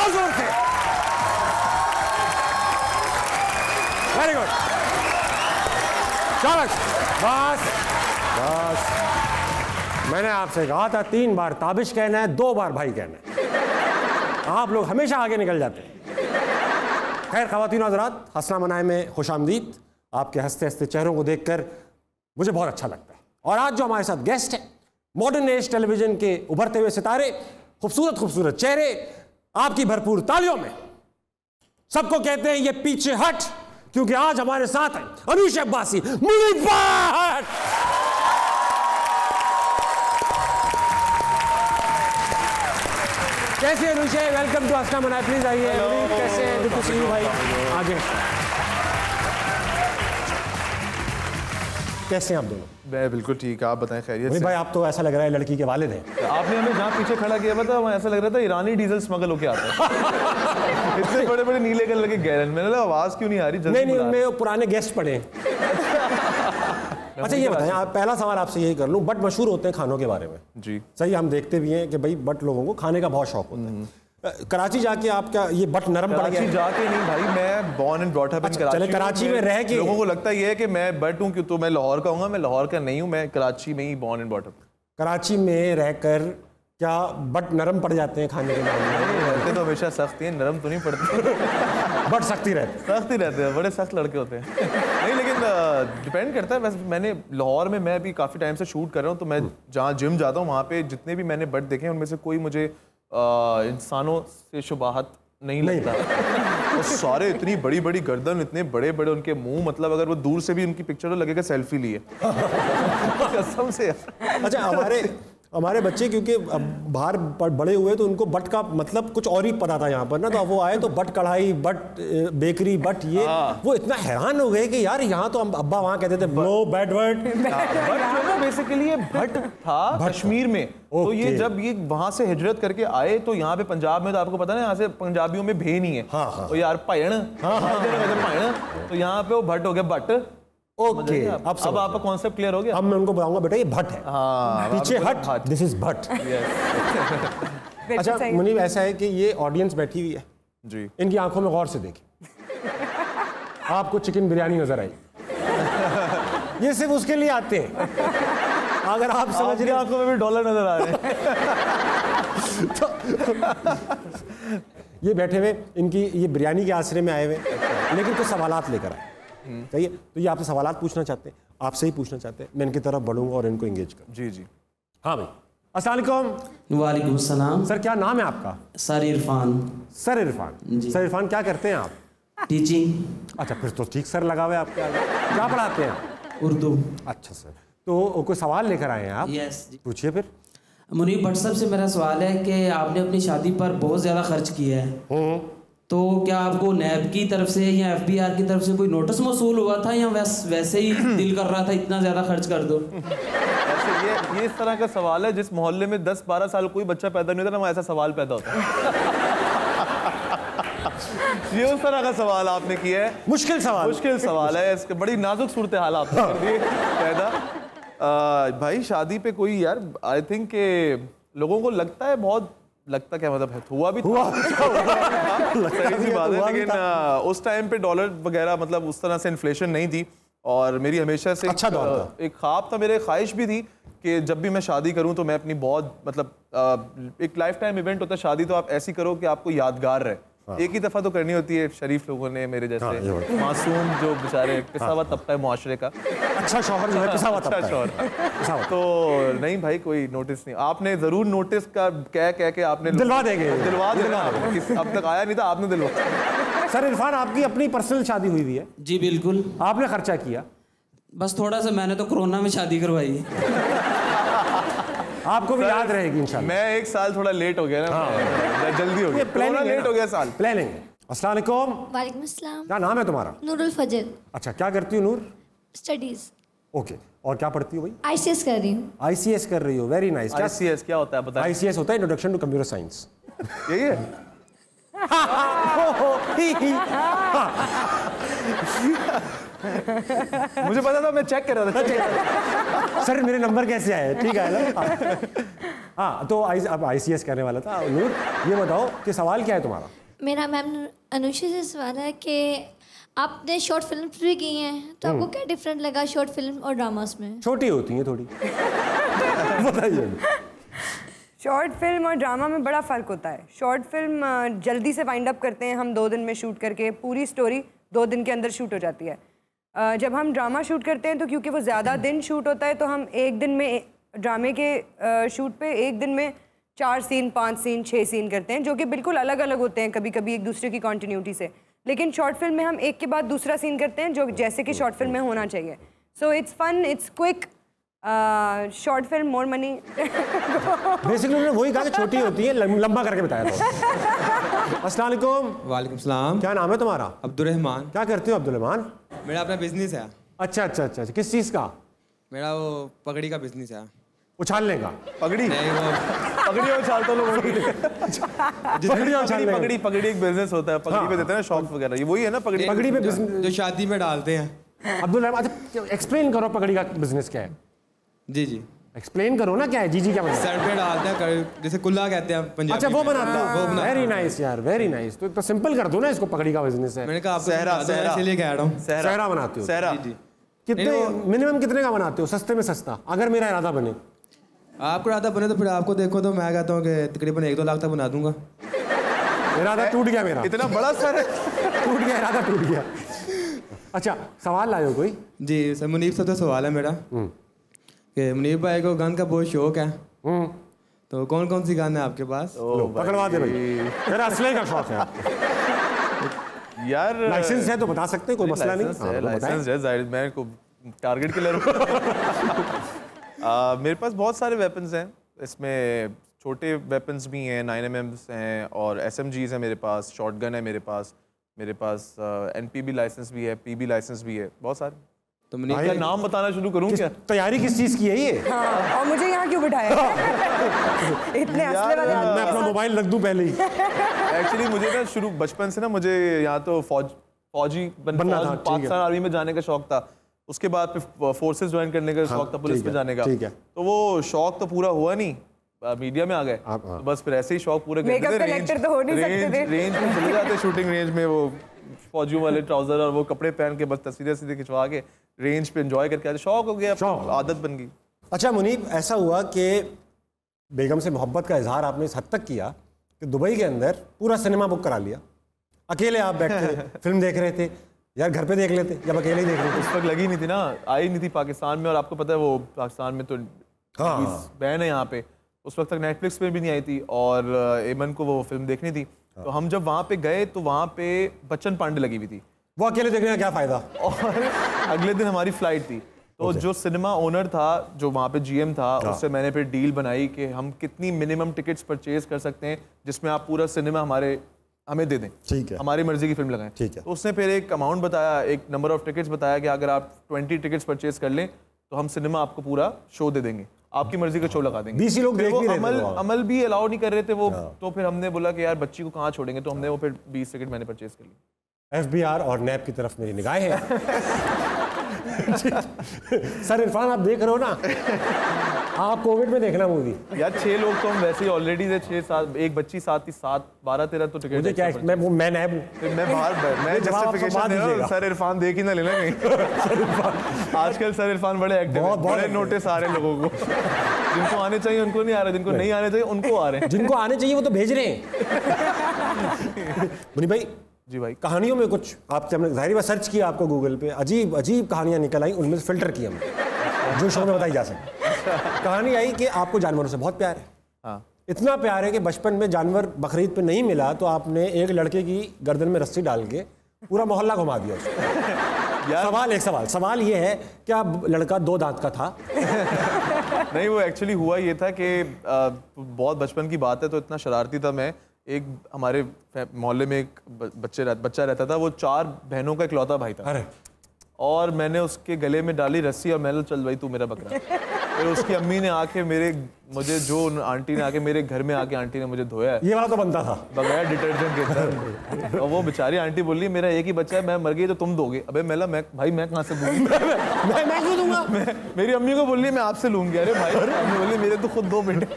बहुत जोर से। वेरी गुड, शाबाश। बस बस, मैंने आपसे कहा था 3 बार ताबिश कहना है, 2 बार भाई कहना है। आप लोग हमेशा आगे निकल जाते हैं। खैर ख़वातीन और हज़रात, हंसना मनाए में खुश आमदीद। आपके हंसते हंसते चेहरों को देखकर मुझे बहुत अच्छा लगता है। और आज जो हमारे साथ गेस्ट है, मॉडर्न एज टेलीविजन के उभरते हुए सितारे, खूबसूरत खूबसूरत चेहरे, आपकी भरपूर तालियों में सबको कहते हैं ये पीछे हट, क्योंकि आज हमारे साथ है अनूश अब्बासी, मुनीब भट्ट। कैसे अनुष है? वेलकम टू हंसना मनाए, प्लीज आइए। कैसे हैं? गुड टू सी यू भाई। आगे कैसे हैं आप दोनों? मैं बिल्कुल ठीक है, आप बताएं खैरियत से? भाई आप तो ऐसा लग रहा है लड़की के वालिद हैं। आपने हमें जहाँ पीछे खड़ा किया था वहाँ ऐसा लग रहा था ईरानी डीजल स्मगल होके आता है। इतने बड़े बड़े नीले कलर के गैरन, मैंने लगा आवाज़ क्यों नहीं आ रही? नहीं नहीं, उनमें पुराने गेस्ट पड़े हैं। अच्छा ये बताएं, आप पहला सवाल आपसे यही कर लूं, बट मशहूर होते हैं खानों के बारे में जी, सही? हम देखते भी हैं कि भाई बट लोगों को खाने का बहुत शौक होता है। कराची जाके आपका ये बट नरम पड़ गया? जाके नहीं भाई, मैं born and brought up in Karachi. चले कराची में रह के लोगों को लगता ये है कि मैं बट हूँ, क्यों? तो मैं लाहौर का हूँ, मैं लाहौर का नहीं हूँ, मैं कराची में ही born and brought up. Karachi में रहकर क्या बट नरम पड़ जाते हैं खाने के मामले में? रहते तो हमेशा सख्त हैं, नरम तो नहीं पड़ते। बट सख्त ही रहते हैं, बड़े सख्त लड़के होते हैं। नहीं लेकिन डिपेंड करता है। वैसे मैंने लाहौर में, मैं अभी काफ़ी टाइम से शूट कर रहा हूँ, तो मैं जहाँ जिम जाता हूँ वहाँ पे जितने भी मैंने बट देखे उनमें से कोई मुझे इंसानों से शुबाहत नहीं लगता। वो सारे इतनी बड़ी बड़ी गर्दन, इतने बड़े बड़े उनके मुंह, मतलब अगर वो दूर से भी उनकी पिक्चर तो लगेगा सेल्फी लिए। कसम से। अच्छा हमारे बच्चे क्योंकि बाहर बड़े हुए तो उनको बट का मतलब कुछ और ही पता था यहाँ पर ना, तो अब वो आए तो बट कढ़ाई, बट बेकरी, बट ये वो इतना हैरान हो गए कि यार यहाँ तो हम अब्बा वहाँ कहते थे no bad word. But basically ये भट्ट था कश्मीर में। तो ये जब ये वहाँ से हिजरत करके आए तो यहाँ पे पंजाब में, तो आपको पता है यहाँ से पंजाबियों में भे नहीं है। तो यार पायण, तो यहाँ पे वो भट्ट हो गया बट। ओके, अब आपका कॉन्सेप्ट क्लियर हो गया। अब मैं उनको बताऊंगा बेटा ये भट्ट है। पीछे हट, दिस इज भट्ट। अच्छा मुनीब, ऐसा है कि ये ऑडियंस बैठी हुई है जी, इनकी आंखों में गौर से देखिए। आपको चिकन बिरयानी नजर आई, ये सिर्फ उसके लिए आते हैं। अगर आप समझ रहे, आंखों में भी डॉलर नजर आ रहे हैं। ये बैठे हुए इनकी ये बिरयानी के आसरे में आए हुए, लेकिन कुछ सवालात लेकर आए। सही है, तो ये आपसे सवालात पूछना चाहते हैं, आपसे ही पूछना चाहते हैं। मैं इनकी तरफ बढ़ूंगा और इनको एंगेज करूँ। जी जी। हाँ भाई, अस्सलाम वालेकुम। वालेकुम सलाम। सर क्या नाम है आपका? Sir Irfan. Sir Irfan. Sir Irfan क्या करते हैं आप? टीचिंग। अच्छा फिर तो ठीक सर लगा हुआ है आपके आगे। क्या पढ़ाते हैं? उर्दू। अच्छा सर, तो कोई सवाल लेकर आए हैं आप? यस जी, पूछिए फिर। मुनीब भट्ट साहब से मेरा सवाल है कि आपने अपनी शादी पर बहुत ज़्यादा खर्च किया है, तो क्या आपको नैब की तरफ से या FBR की तरफ से कोई नोटिस मौसूल हुआ था, या वैसे ही दिल कर रहा था इतना ज़्यादा खर्च कर दो? ये इस तरह का सवाल है, जिस मोहल्ले में 10-12 साल कोई बच्चा पैदा नहीं होता ना, वहाँ ऐसा सवाल पैदा होता है। ये उस तरह का सवाल आपने किया है। मुश्किल सवाल है, इसके बड़ी नाजुक सूरत हाल आपने कर दी पैदा। भाई शादी पे कोई, यार आई थिंक के लोगों को लगता है, बहुत लगता क्या मतलब है, हुआ भी था। सही सी बात है, लेकिन उस टाइम पे डॉलर वगैरह मतलब उस तरह से इन्फ्लेशन नहीं थी, और मेरी हमेशा से अच्छा एक ख्वाब था, मेरे ख्वाहिश भी थी कि जब भी मैं शादी करूं तो मैं अपनी बहुत मतलब एक लाइफ टाइम इवेंट होता है शादी, तो आप ऐसी करो कि आपको यादगार रहे। एक ही दफा तो करनी होती है, शरीफ लोगों ने, मेरे जैसे मासूम जो बेचारे पिसा हुआ तबका है मुआशरे का। अच्छा शौहर जो है पिसा हुआ तबका है। तो नहीं भाई, कोई नोटिस नहीं। आपने जरूर नोटिस का कह के आपने दिलवा देंगे, अब तक आया नहीं था, आपने दिलवा। सर इरफान, आपकी अपनी पर्सनल शादी हुई है? जी बिल्कुल। आपने खर्चा किया? बस थोड़ा सा, मैंने तो कोरोना में शादी करवाई। आपको भी याद रहेगी इंशाल्लाह। मैं एक साल थोड़ा लेट हो गया ना, जल्दी हो गया, प्लानिंग लेट हो गया साल। प्लानिंग। अस्सलाम वालेकुम। वालेकुम अस्सलाम। क्या नाम है तुम्हारा? नूरुल फजल। अच्छा, क्या करती हो नूर? स्टडीज। ओके, और क्या पढ़ती हो भाई? ICS कर रही हूँ। ICS कर रही हो, वेरी नाइस। ICS क्या होता है बताइए? ICS होता है इंट्रोडक्शन टू कंप्यूटर साइंस। यही है? मुझे पता था, मैं चेक कर रहा था। सर मेरे नंबर कैसे आए? ठीक है ना। हाँ, तो अब ICS करने वाला था। नूर ये बताओ कि सवाल क्या है तुम्हारा? मेरा मैम अनुषा से सवाल है कि आपने शॉर्ट फिल्म भी की हैं, तो आपको क्या डिफरेंट लगा शॉर्ट फिल्म और ड्रामास में? छोटी होती हैं थोड़ी। बताइए। शॉर्ट फिल्म और ड्रामा में बड़ा फ़र्क होता है। शॉर्ट फिल्म जल्दी से वाइंड अप करते हैं हम, 2 दिन में शूट करके पूरी स्टोरी 2 दिन के अंदर शूट हो जाती है। जब हम ड्रामा शूट करते हैं तो क्योंकि वो ज़्यादा दिन शूट होता है तो हम एक दिन में ड्रामे के शूट पे एक दिन में 4 सीन, 5 सीन, 6 सीन करते हैं, जो कि बिल्कुल अलग अलग होते हैं कभी कभी एक दूसरे की कॉन्टीन्यूटी से। लेकिन शॉर्ट फिल्म में हम एक के बाद दूसरा सीन करते हैं, जो जैसे कि शॉर्ट फिल्म में होना चाहिए। So it's fun, it's quick. Short film more money. Basically उन्होंने वही कहा कि छोटी होती है, लंबा करके बताया था। अस्सलाम वालेकुम। वालेकुम सलाम। क्या नाम है तुम्हारा? अब्दुर्रहमान। क्या करते हो अब्दुर्रहमान? मेरा अपना बिजनेस है। अच्छा अच्छा अच्छा, किस चीज़ का? मेरा वो पगड़ी का बिजनेस है। उछालने का? पगड़ी? नहीं, वो पगड़ी उछालते लोगों की। पगड़ी एक बिजनेस होता है, पगड़ी पे देते हैं शॉप वगैरह, ये वही है ना पगड़ी? पगड़ी पे बिजनेस जो शादी में डालते हैं। अब्दुल्ला, अच्छा एक्सप्लेन करो पगड़ी का बिजनेस क्या है? जी जी एक्सप्लेन करो ना क्या है। जी जी क्या मतलब? सर पे डालते हैं, जैसे कुल्ला कहते हैं पंजाबी। अच्छा वो बनाते वो हो? वेरी नाइस यार, वेरी नाइस। तो सिंपल कर दो ना इसको, पगड़ी का बिजनेस है। मैंने कहा आपको सहरा, सहरा। इसलिए कह रहा हूँ। सहरा बनाते हो? सहरा। जी। कितने मिनिमम कितने का बनाते हो, सस्ते में सस्ता, अगर मेरा इरादा बने? आपको इरादा बने तो फिर आपको देखो तो मैं कहता हूँ कि तकरीबन 1-2 लाख तक बना दूंगा। इरादा टूट गया मेरा। इतना बड़ा सर टूट गया, इरादा टूट गया। अच्छा सवाल लाए हो कोई? जी सर, मुनीब साहब से सवाल है मेरा कि मुनीब भाई को गन का बहुत शौक है, तो कौन कौन सी गन है आपके पास? पकड़वा दे भाई, मेरा असले का शौक है। यार लाइसेंस है तो बता सकते हैं, कोई मसला नहीं। लाइसेंस है, जाहिर मैं को टारगेट किलर हूँ। मेरे पास बहुत सारे वेपन्स हैं, इसमें छोटे वेपन्स भी हैं, 9mm हैं और SMGs हैं मेरे पास, शॉटगन है मेरे पास NPB लाइसेंस भी है, PB लाइसेंस भी है, बहुत सारे। तो मुनीब क्या नाम बताना शुरू करूँ क्या? तैयारी किस चीज़ की है ये? हाँ, और मुझे यहाँ क्यों बिठाया? इतने असले वाले आदमी। मैं अपना मोबाइल रख दूं पहले ही। एक्चुअली मुझे ना शुरू बचपन से ना मुझे यहाँ तो फौजी बनना था, पाकिस्तान आर्मी में जाने का शौक था, उसके बाद फिर फोर्सेस ज्वाइन करने का शौक था, पुलिस में जाने का। तो वो शौक तो पूरा हुआ नहीं, मीडिया में आ गए, तो बस फिर ऐसे ही शौक पूरे मेकअप कलेक्टर तो हो नहीं सकते थे। रेंज में चले जाते, शूटिंग रेंज में, वो फौजियों वाले ट्राउजर और वो कपड़े पहन के बस तस्वीरें सीधे खिंचवा के रेंज पे एंजॉय करके आते। शौक हो गया, आदत बन गई। अच्छा मुनीब, ऐसा हुआ कि बेगम से मोहब्बत का इजहार आपने इस हद तक किया कि दुबई के अंदर पूरा सिनेमा बुक करा लिया, अकेले आप बैठे फिल्म देख रहे थे, यार घर पे देख लेते जब अकेले ही देख रहे थे। उस वक्त लगी नहीं थी ना, आई नहीं थी पाकिस्तान में, और आपको पता है वो पाकिस्तान में तो बैन है यहाँ पे, उस वक्त तक नेटफ्लिक्स पे भी नहीं आई थी, और एमन को वो फिल्म देखनी थी। तो हम जब वहाँ पे गए तो वहाँ पे बच्चन पांडे लगी हुई थी, वो अकेले देखने का क्या फायदा। और अगले दिन हमारी फ्लाइट थी, तो जो सिनेमा ओनर था, जो वहाँ पे GM था, उससे मैंने फिर डील बनाई कि हम कितनी मिनिमम टिकट्स परचेज कर सकते हैं जिसमें आप पूरा सिनेमा हमें दे दें, ठीक है, हमारी मर्जी की फिल्म लगाएं। ठीक है। तो उसने फिर एक अमाउंट बताया, एक नंबर ऑफ टिकट्स बताया कि अगर आप 20 टिकट्स परचेज कर लें तो हम सिनेमा आपको पूरा शो दे देंगे, आपकी मर्जी का शो लगा देंगे। 20 लोग देख भी रहे थे, अमल भी अलाउ नहीं कर रहे थे वो। तो फिर हमने बोला कि यार बच्ची को कहाँ छोड़ेंगे, तो हमने वो फिर 20 टिकट मैंने परचेज कर ली। FBR और नैब की तरफ मेरी निगाहें हैं। सर इरफान आप देख रहे हो ना, आप कोविड में देखना मूवी। यार 6 लोग तो हम वैसे ही ऑलरेडी थे, 6-7, एक बच्ची साथ ही 7-12-13 तो टिकट। मुझे क्या, मैं नैब हूँ, मैं बाहर, मैं जस्टिफिकेशन दे रहा हूँ, सर इरफान देख ही ना लेना कहीं। आजकल सर इरफान बड़े एक्टिव हैं, बड़े नोटिस आ रहे हैं लोगों को, जिनको आने चाहिए उनको नहीं आ रहे, जिनको नहीं आने चाहिए उनको आ रहे हैं, जिनको आने चाहिए वो तो भेज रहे हैं। मुनीब भाई जी भाई, कहानियों में कुछ आपसे हमने जाहिर बात सर्च किया, आपको गूगल पे अजीब अजीब कहानियां निकल आई, उनमें से फिल्टर किया हमने जो शो में बताई जा सके। कहानी आई कि आपको जानवरों से बहुत प्यार है। हाँ। इतना प्यार है कि बचपन में जानवर बकरीद पे नहीं मिला तो आपने एक लड़के की गर्दन में रस्सी डाल के पूरा मोहल्ला घुमा दिया उसको। सवाल ये है क्या लड़का 2 दांत का था? नहीं, वो एक्चुअली हुआ ये था कि बहुत बचपन की बात है, तो इतना शरारती था मैं। एक हमारे मोहल्ले में एक बच्चा रहता था, वो 4 बहनों का इकलौता भाई था। अरे। और मैंने उसके गले में डाली रस्सी और मैंने चल भाई तू मेरा बकरा। फिर उसकी अम्मी ने आके आंटी ने आके मेरे घर में आके आंटी ने मुझे धोया। ये वाला तो बनता था बगैर डिटर्जेंट के अंदर। और वो बेचारी आंटी बोली मेरा एक ही बच्चा है, मैं मर गई तो तुम दोगे। अबे मैं कहाँ से दूंगी? मैं क्यों दूंगा? मेरी अम्मी को बोली मैं आपसे लूंगी। अरे भाई अम्मी बोली मेरे तो खुद 2 बेटे।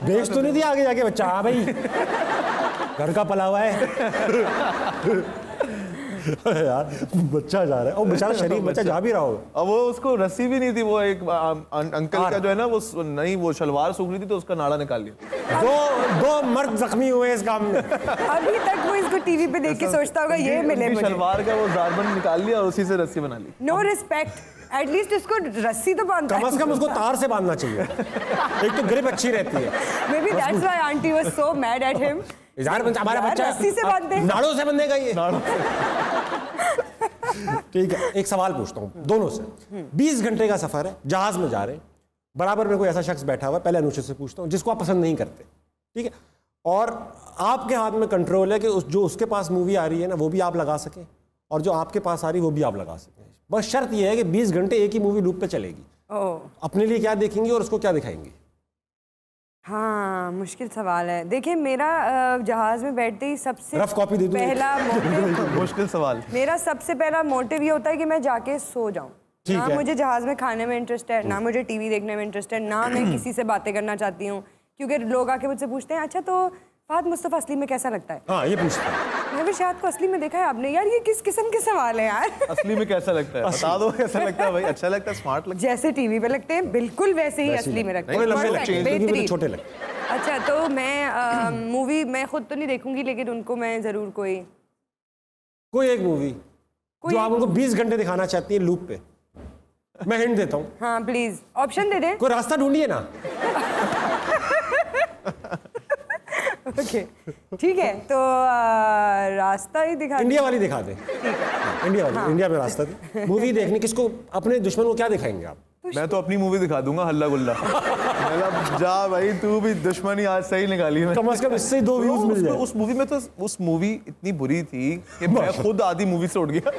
बेच तो नहीं दिया आगे जाके बच्चा? हाँ भाई घर का पला हुआ है। यार बच्चा जा रहा है, और बेचारा शरीफ बच्चा जा भी रहा होगा। अब वो उसको रस्सी भी नहीं थी, वो एक अंकल का जो है ना वो नहीं, वो शलवार सूख रही थी तो उसका नाड़ा निकाल लिया। दो मर्द जख्मी हुए इस काम में। अभी तक वो इसको टीवी पे देख के सोचता होगा ये मिले मुझे। शलवार का वो जारबंद निकाल लिया और उसी से रस्सी बना ली। नो रिस्पेक्ट, एटलीस्ट उसको रस्सी तो बांधता है। कम से कम उसको तार से बांधना चाहिए, एक तो ग्रिप अच्छी रहती है। May be that's why aunty was so mad at him. यार हमारा बच्चा रस्सी से बांधते, नाड़ों से बंधेगा ये। ठीक है, एक सवाल पूछता हूँ दोनों से। 20 घंटे का सफर है, जहाज में जा रहे हैं, बराबर में कोई ऐसा शख्स बैठा हुआ है, पहले अनुष्का से पूछता हूँ, जिसको आप पसंद नहीं करते, ठीक है, और आपके हाथ में कंट्रोल है कि जो उसके पास मूवी आ रही है ना वो भी आप लगा सकें, और जो आपके पास आ रही है वो भी आप लगा सकें। बस शर्त यह है कि 20 घंटे एक ही मूवी लूप पे चलेगी। अपने लिए क्या देखेंगे और उसको क्या दिखाएंगे? हाँ, मुश्किल सवाल है। देखिए, मेरा जहाज में बैठते ही सबसे रफ कॉपी दे दूं पहला मोटिव मुश्किल सवाल। मेरा सबसे पहला मोटिव ये होता है कि मैं जाके सो जाऊं। ना मुझे जहाज में खाने में इंटरेस्ट है, ना मुझे टीवी देखने में इंटरेस्ट है, ना मैं किसी से बातें करना चाहती हूँ, क्योंकि लोग आके मुझसे पूछते हैं अच्छा तो फहद मुस्तफा असली में कैसा लगता है। हाँ, ये पूछते हैं। मैं भी शायद को असली में देखा है आपने। यार ये किस किस्म के सवाल है यार। असली में कैसा लगता है बता दो, कैसा लगता है भाई? अच्छा लगता है, स्मार्ट लगता है, जैसे टीवी पे लगते हैं बिल्कुल वैसे ही असली में लगते हैं। लंबे लगते हैं, छोटे लगते हैं। अच्छा, तो मैं मूवी मैं खुद तो नहीं देखूंगी, लेकिन उनको मैं जरूर कोई एक मूवी जो आप उनको 20 घंटे दिखाना चाहती है लूप पे। मैं हिंट देता हूँ। हाँ प्लीज ऑप्शन दे दे। कोई रास्ता ढूंढिए ना। ओके ठीक है, तो रास्ता ही दिखा, इंडिया वाली दिखा दे। इंडिया वाली, इंडिया में रास्ता दे। मूवी देखने किसको, अपने दुश्मन को क्या दिखाएंगे आप? मैं तो अपनी मूवी दिखा दूंगा, हल्ला गुल्ला। मतलब जा भाई, तू भी दुश्मनी आज सही निकाली। कम से कम इससे 2 व्यूज मिल जाए। उस मूवी में तो उस मूवी इतनी बुरी थी कि मैं खुद आधी मूवी से उठ गया।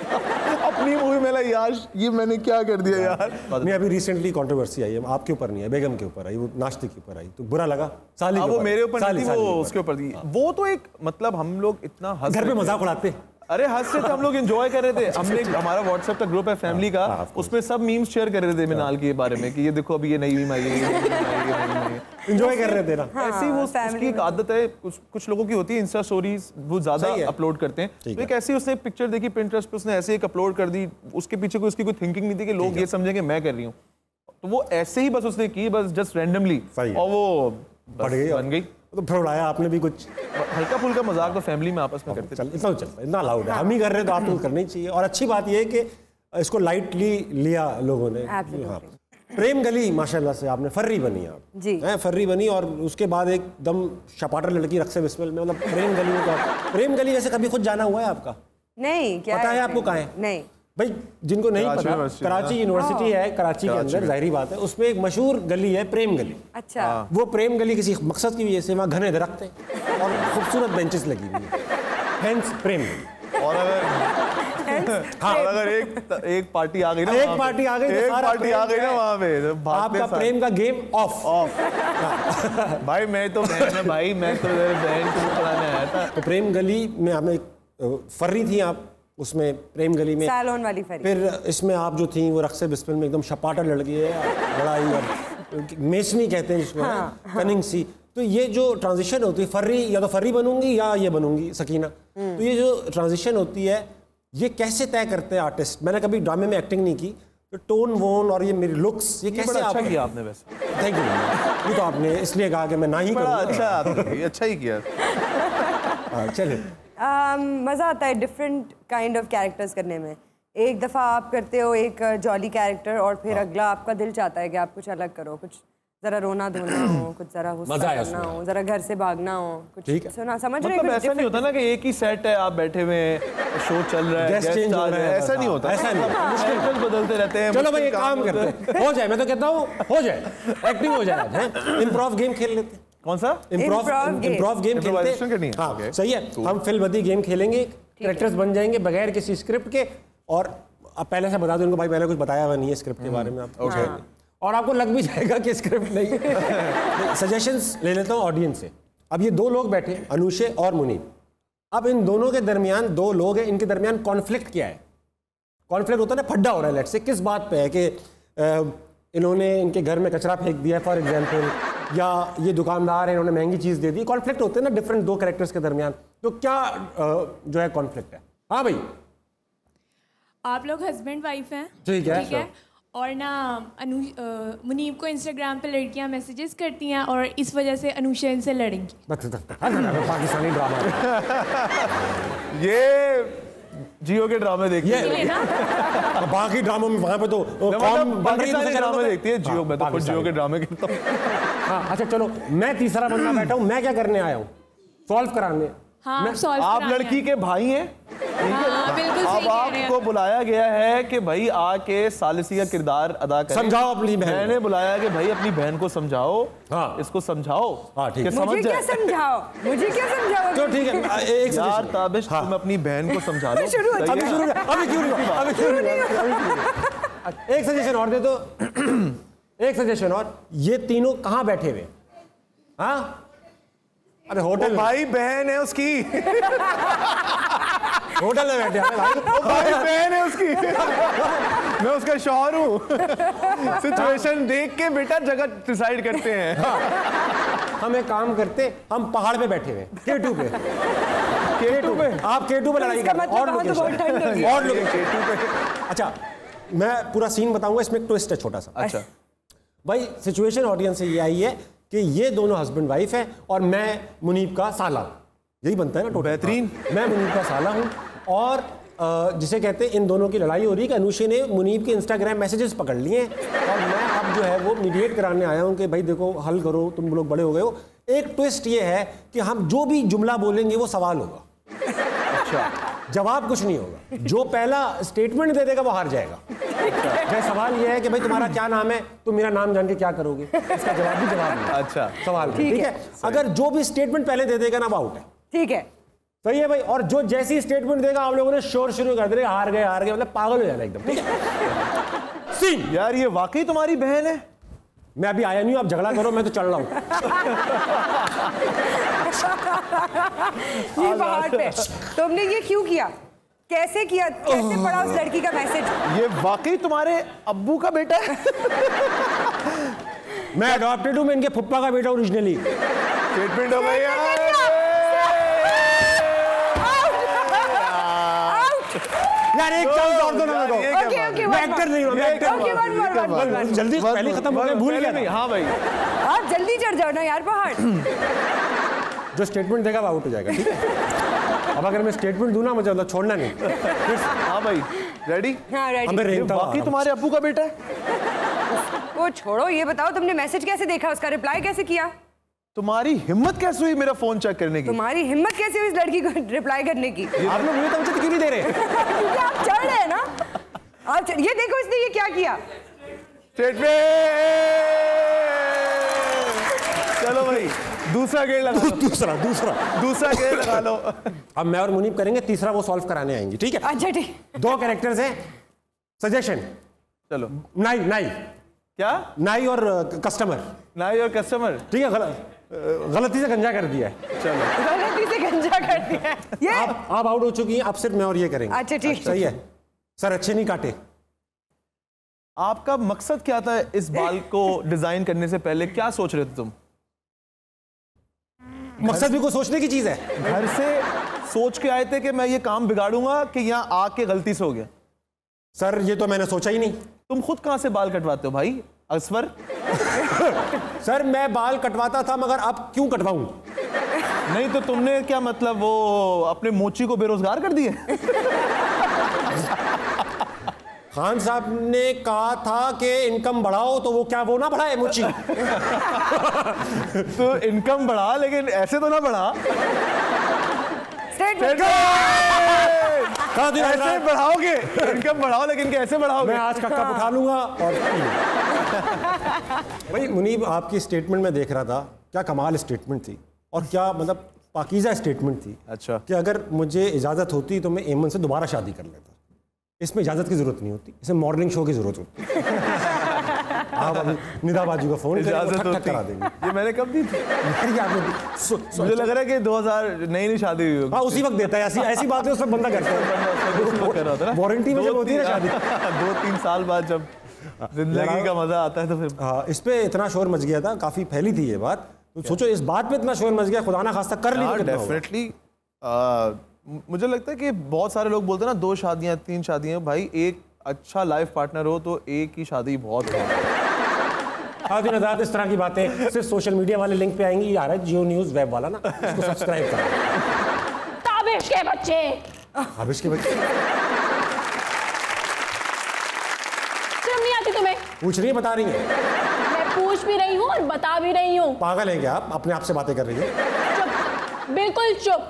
अपनी मूवी में यार ये मैंने क्या कर दिया यार। नहीं, अभी रिसेंटली कंट्रोवर्सी आई है, आपके ऊपर नहीं है, बेगम के ऊपर आई, वो नाश्ते के ऊपर आई, तो बुरा लगा। साली वो मेरे ऊपर नहीं थी, वो उसके ऊपर थी। वो तो एक मतलब हम लोग इतना घर पे मजाक उड़ाते। अरे हंस रहे थे हम लोग, एंजॉय कर रहे थे। हमने हमारा व्हाट्सएप का ग्रुप है फैमिली का, उसमें सब मीम्स शेयर कर रहे थे मिनाल के बारे में कि ये देखो अभी ये नई मीम आई है, एंजॉय कर रहे थे ना। ऐसी वो उसकी एक आदत है, कुछ लोगों की होती है, इंस्टा स्टोरीज वो ज्यादा अपलोड करते हैं। तो एक ऐसी उसने पिक्चर देखी पिंटरेस्ट पे, उसने ऐसे एक अपलोड कर दी, उसके पीछे कोई उसकी कोई थिंकिंग नहीं थी कि लोग ये समझेंगे मैं कर रही हूँ, तो वो ऐसे ही बस उसने की, बस जस्ट रैंडमली, और वो बन गई। तो फिर उड़ाया आपने भी कुछ हल्का फुल्का मजाक तो फैमिली में आपस में करते। चल, इतना तो चलता है, इतना अलाउड है। हम ही कर रहे हैं तो आप तो करना ही चाहिए। और अच्छी बात यह है कि इसको लाइटली लिया लोगों ने। हाँ, प्रेम गली माशाल्लाह से आपने फर्री बनी, आप जी फर्री बनी, और उसके बाद एकदम शपाटर लड़की रक्से बिस्मिल में, मतलब प्रेम गली में। प्रेम गली वैसे कभी खुद जाना हुआ है आपका? नहीं, क्या पता है आपको कहाँ है? नहीं भाई, जिनको नहीं पता, कराची यूनिवर्सिटी है कराची के अंदर, जाहिर बात है, उसमें एक मशहूर गली है प्रेम गली। अच्छा, वो प्रेम गली किसी मकसद की वजह से वहाँ घने दरख्त हैं और खूबसूरत बेंचेस लगी हुई है, हेंस प्रेम गली। और अगर एक पार्टी आ गई ना, एक पार्टी आ गई ना वहाँ पे, आपका प्रेम का गेम ऑफ। भाई मैं तो बहन को पढ़ाने आया था। तो प्रेम गली में हमें फर्री थी आप, उसमें प्रेम गली में सैलून वाली फरी। फिर इसमें आप जो थी वो रक्से बिस्मिल में एकदम शपाटर लड़की है, बड़ा ही मेसनी कहते हैं जिसको, कनिंग सी। तो ये जो ट्रांजिशन होती है, फर्री या तो फर्री बनूंगी या ये बनूंगी सकीना, तो ये जो ट्रांजिशन होती है ये कैसे तय करते हैं आर्टिस्ट? मैंने कभी ड्रामे में एक्टिंग नहीं की, तो टोन वोन और ये मेरी लुक्स, ये कैसे अच्छा किया आपने वैसे? Thank you. ये तो आपने इसलिए कहा कि मैं ना ही करूँ। अच्छा ही किया। चलिए, मज़ा आता है डिफरेंट काइंड ऑफ कैरेक्टर्स करने में। एक दफ़ा आप करते हो एक जॉली कैरेक्टर, और फिर अगला आपका दिल चाहता है कि आप कुछ अलग करो, कुछ ज़रा रोना धोना हो, कुछ ज़रा गुस्सा करना हो, ज़रा घर से भागना हो, कुछ सुना समझ रहे हैं? मतलब ऐसा नहीं होता ना कि एक ही सेट है, आप बैठे हुए हैं, शो चल रहा है, गेस्ट चेंज हो रहा है, ऐसा नहीं होता। ऐसा नहीं, मुश्किल बदलते रहते हैं। चलो भाई एक काम करते हैं, हो जाए, मैं तो कहता हूँ हो जाए, एक्टिंग हो जाए, इम्प्रोव गेम खेल लेते हैं। कौन सा? इम्प्रोव गेम खेलते हैं। हाँ सही है, हम फिल्मबदी गेम खेलेंगे, कैरेक्टर्स बन जाएंगे बगैर किसी स्क्रिप्ट के, और अब पहले से बता दूं उनको, भाई मैंने कुछ बताया हुआ नहीं है स्क्रिप्ट के बारे में, आप और आपको लग भी जाएगा कि स्क्रिप्ट नहीं है। सजेशंस ले लेता हूँ ऑडियंस से। अब ये 2 लोग बैठे, अनुषे और मुनीब। अब इन दोनों के दरमियान 2 लोग हैं, इनके दरमियान कॉन्फ्लिक्ट क्या है? कॉन्फ्लिक्ट होता है ना, फड्डा हो रहा है, लेट्स से किस बात पे है कि इन्होंने इनके घर में कचरा फेंक दिया फॉर एग्जाम्पल, या ये दुकानदार है, इन्होंने महंगी चीज़ दे दी। कॉन्फ्लिक्ट होते हैं ना डिफरेंट दो कैरेक्टर्स के दरमियान, तो क्या जो है कॉन्फ्लिक्ट है? हाँ भाई, आप लोग हस्बैंड वाइफ हैं, ठीक है। और ना मुनीब को इंस्टाग्राम पे लड़कियां मैसेजेस करती हैं और इस वजह से अनुषा इनसे लड़ेंगी। पाकिस्तानी ड्रामा ये जियो के ड्रामे देखिए ना, बाकी ड्रामों में वहाँ पे तो पाकिस्तानी ड्रामे देखती है जियो में, तो जियो के ड्रामे करता हूँ। हाँ अच्छा चलो, मैं तीसरा बंदा बैठा हूँ, मैं क्या करने आया हूँ? सॉल्व कराने। हाँ, आप लड़की के भाई हैं, हाँ, बिल्कुल सही अब आपको बुलाया गया है कि भाई आके सालिसी का किरदार अदा करें। समझाओ अपनी बहन। मैंने बुलाया कि भाई अपनी बहन को समझाओ। हाँ, इसको समझाओ। हाँ ठीक है। मुझे क्या समझाओ? तो ठीक है, एक यार ताबिश, तुम अपनी बहन को समझा लो। अभी क्यों नहीं? एक सजेशन और दे दो, एक सजेशन और। ये तीनों कहाँ बैठे हुए? हाँ अरे होटल, भाई बहन है उसकी, होटल में बैठे हैं भाई। भाई बहन है उसकी, मैं उसका शौहर हूँ। सिचुएशन देख के बेटा जगह डिसाइड करते हैं। हम एक काम करते, हम पहाड़ पे बैठे हुए K2 पे। K2 पे आप K2 पे लड़ाई कर और लोकेशन। अच्छा मैं पूरा सीन बताऊंगा, इसमें एक ट्विस्ट है छोटा सा। अच्छा भाई सिचुएशन ऑडियंस से ये आई है कि ये दोनों हस्बैंड वाइफ है और मैं मुनीब का साला हूं, यही बनता है ना टोटल। बेहतरीन। मैं मुनीब का साला हूं और जिसे कहते हैं इन दोनों की लड़ाई हो रही है कि अनुषा ने मुनीब के इंस्टाग्राम मैसेजेस पकड़ लिए हैं और मैं अब जो है वो मीडिएट कराने आया हूं कि भाई देखो हल करो, तुम लोग बड़े हो गए हो। एक ट्विस्ट ये है कि हम जो भी जुमला बोलेंगे वो सवाल होगा। अच्छा, जवाब कुछ नहीं होगा, जो पहला स्टेटमेंट दे देगा वो हार जाएगा। जैसे सवाल ये है कि भाई तुम्हारा क्या नाम है, तुम मेरा नाम जान के क्या करोगे, इसका जवाब भी जवाब नहीं। अच्छा सवाल ठीक है। अगर जो भी स्टेटमेंट पहले दे देगा ना वो आउट है। ठीक है, सही है भाई। और जो जैसी स्टेटमेंट देगा आप लोगों ने शोर शुरू कर देगा, हार गए मतलब पागल हो जाना एकदम। ठीक है सीन। यार ये वाकई तुम्हारी बहन है? मैं अभी आया नहीं हूं, आप झगड़ा करो, मैं तो चल रहा हूं। ये पहाड़ पे तुमने ये क्यों किया, कैसे किया, कैसे पढ़ा उस लड़की का मैसेज? ये वाकई तुम्हारे अब्बू का बेटा है? मैं अडॉप्टेड हूं, मैं इनके फुप्पा का बेटा ओरिजिनली। स्टेटमेंट हो गई यार। यार एक चांस और दो ना मेरे को। ओके मैं एक्टर नहीं हूं, मैं एक्टर। जल्दी पहले खत्म हो गया, भूल गया नहीं। हाँ भाई आप जल्दी चढ़ जाओ ना यार पहाड़। जो स्टेटमेंट देगा वो आउट हो जाएगा। ठीक है, अब अगर मैं स्टेटमेंट दूं ना मुझे मतलब छोड़ना नहीं। हाँ भाई रेडी? हाँ रेडी। हमें रेंगता वाकई तुम्हारे अब्बू का बेटा है? वो छोड़ो, ये बताओ तुमने मैसेज कैसे देखा, उसका रिप्लाई कैसे किया? तुम्हारी हिम्मत कैसे हुई मेरा फोन चेक करने की? तुम्हारी हिम्मत कैसे हुई इस लड़की को रिप्लाई करने की? आप लोग मुझे तो क्यों नहीं दे रहे? क्योंकि आप चढ़ रहे हैं ना। आप ये देखो इसने ये क्या किया। चलो भाई दूसरा गेड़ लगा लो। दूसरा गेड़ लगा लो। अब मैं और मुनीब करेंगे, तीसरा वो सॉल्व कराने आएंगी। ठीक है, अच्छा ठीक। दो कैरेक्टर्स हैं। सजेशन, चलो। नाई क्या? नाई और कस्टमर। नाई और कस्टमर, ठीक है। गलती से गंजा कर दिया है। चलो गलती से गंजा कर दिया है। ये आप आउट हो चुकी हैं, अब सिर्फ मैं और ये करेंगे। अच्छा ठीक। सही है सर, अच्छे नहीं काटे। आपका मकसद क्या था इस बाल को डिजाइन करने से पहले? क्या सोच रहे थे तुम? मकसद भी कोई सोचने की चीज है। घर से सोच के आए थे कि मैं ये काम बिगाड़ूंगा कि यहाँ आके गलती से हो गया? सर ये तो मैंने सोचा ही नहीं। तुम खुद कहां से बाल कटवाते हो भाई असवर? सर मैं बाल कटवाता था, मगर अब क्यों कटवाऊं? नहीं तो तुमने क्या मतलब वो अपने मोची को बेरोजगार कर दिए? खान साहब ने कहा था कि इनकम बढ़ाओ, तो वो क्या वो ना बढ़ाए मोची? तो इनकम बढ़ा, लेकिन ऐसे तो ना बढ़ा। ऐसे बढ़ाओगे, इनकम बढ़ाओ, लेकिन कैसे बढ़ाओगे? मैं आज का कप उठा लूंगा। और भाई मुनीब, आपकी स्टेटमेंट में देख रहा था, क्या कमाल स्टेटमेंट थी और क्या मतलब पाकीज़ा स्टेटमेंट थी। अच्छा, कि अगर मुझे इजाज़त होती तो मैं एमन से दोबारा शादी कर लेता। इसमें इजाज़त की जरूरत नहीं होती, इसमें मॉर्निंग शो की जरूरत होती। आप अभी निदा बाजू का फोन इजाजत होती करा देंगे। ये मैंने कब दी थी? मुझे लग रहा है कि 2000 नई शादी हुई होगी। हाँ उसी वक्त देता है, ऐसी बातें उसमें बंदा करता है। वारंटी में जब होती है ना शादी, 2-3 साल बाद जब जिंदगी का मजा आता है तो फिर। हाँ, इस पे इतना शोर मच गया था, काफी फैली थी ये बात, तो सोचो इस बात पे इतना शोर मच गया, खुदा ना खास्ता कर ली तो डेफिनेटली। मुझे लगता है कि बहुत सारे लोग बोलते हैं ना 2 शादियां 3 शादियां, भाई एक अच्छा लाइफ पार्टनर हो तो एक ही शादी बहुत है। हाँ, इस तरह की बातें सिर्फ सोशल मीडिया वाले लिंक पे आएंगी। आ रहा है जियो न्यूज़ वेब वाला ना, इसको सब्सक्राइब करो। ताबिश के बच्चे, ताबिश के बच्चे शर्म नहीं आती तुम्हें? पूछ रही है, बता रही है? मैं पूछ भी रही हूँ और बता भी रही हूँ। पागल है क्या आप? अपने आप से बातें कर रही है? चुप, बिल्कुल चुप।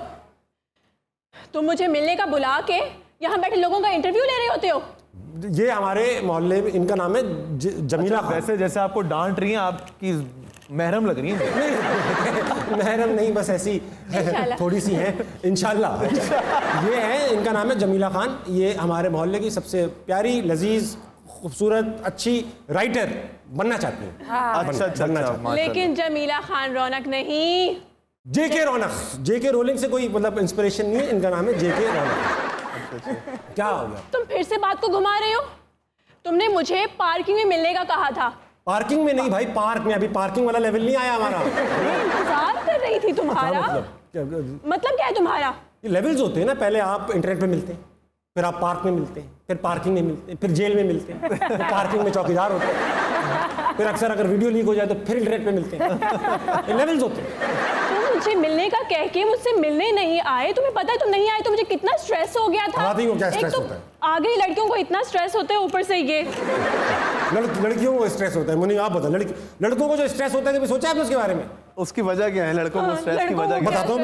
तुम मुझे मिलने का बुला के यहाँ बैठे लोगों का इंटरव्यू ले रहे होते हो। ये हमारे मोहल्ले में, इनका नाम है जमीला खान। वैसे जैसे आपको डांट रही हैं, आपकी महरम लग रही है। महरम नहीं, बस ऐसी थोड़ी सी है इंशाल्लाह। ये है, इनका नाम है जमीला खान। ये हमारे मोहल्ले की सबसे प्यारी, लजीज, खूबसूरत, अच्छी राइटर बनना चाहती है। अच्छा। लेकिन जमीला खान रौनक नहीं, जेके रौनक। जेके रोलिंग से कोई मतलब इंस्पिरेशन नहीं है, इनका नाम है जेके रौनक। क्या हो गया? तुम फिर से बात को घुमा रहे हो। तुमने मुझे पार्किंग में मिलने का कहा था। पार्किंग में नहीं भाई, पार्क में। अभी पार्किंग वाला लेवल नहीं आया हमारा। मैं इंतजार कर रही थी तुम्हारा। मतलब क्या है तुम्हारा? ये लेवल्स होते हैं ना, पहले आप इंटरनेट पे मिलते हैं, फिर आप पार्क में मिलते हैं, फिर पार्किंग में मिलते हैं, फिर जेल में मिलते हैं, फिर पार्किंग में चौकीदार होते हैं, फिर अक्सर अगर वीडियो लीक हो जाए तो फिर इंटरनेट पे मिलते हैं। ये लेवल्स होते हैं। मुझे मिलने का कह के मुझसे मिलने नहीं आए। तुम्हें पता है तुम नहीं आए तो मुझे कितना स्ट्रेस हो गया था। क्या स्ट्रेस तो होता है? आगे लड़कियों को इतना स्ट्रेस होता है, ऊपर से ये लड़कियों को स्ट्रेस होता है। मुझे आप बता, लड़कों को जो स्ट्रेस होता है, कभी सोचा है उसके बारे में? उसकी वजह क्या है? लड़कों को स्ट्रेस की वजह बताता हूँ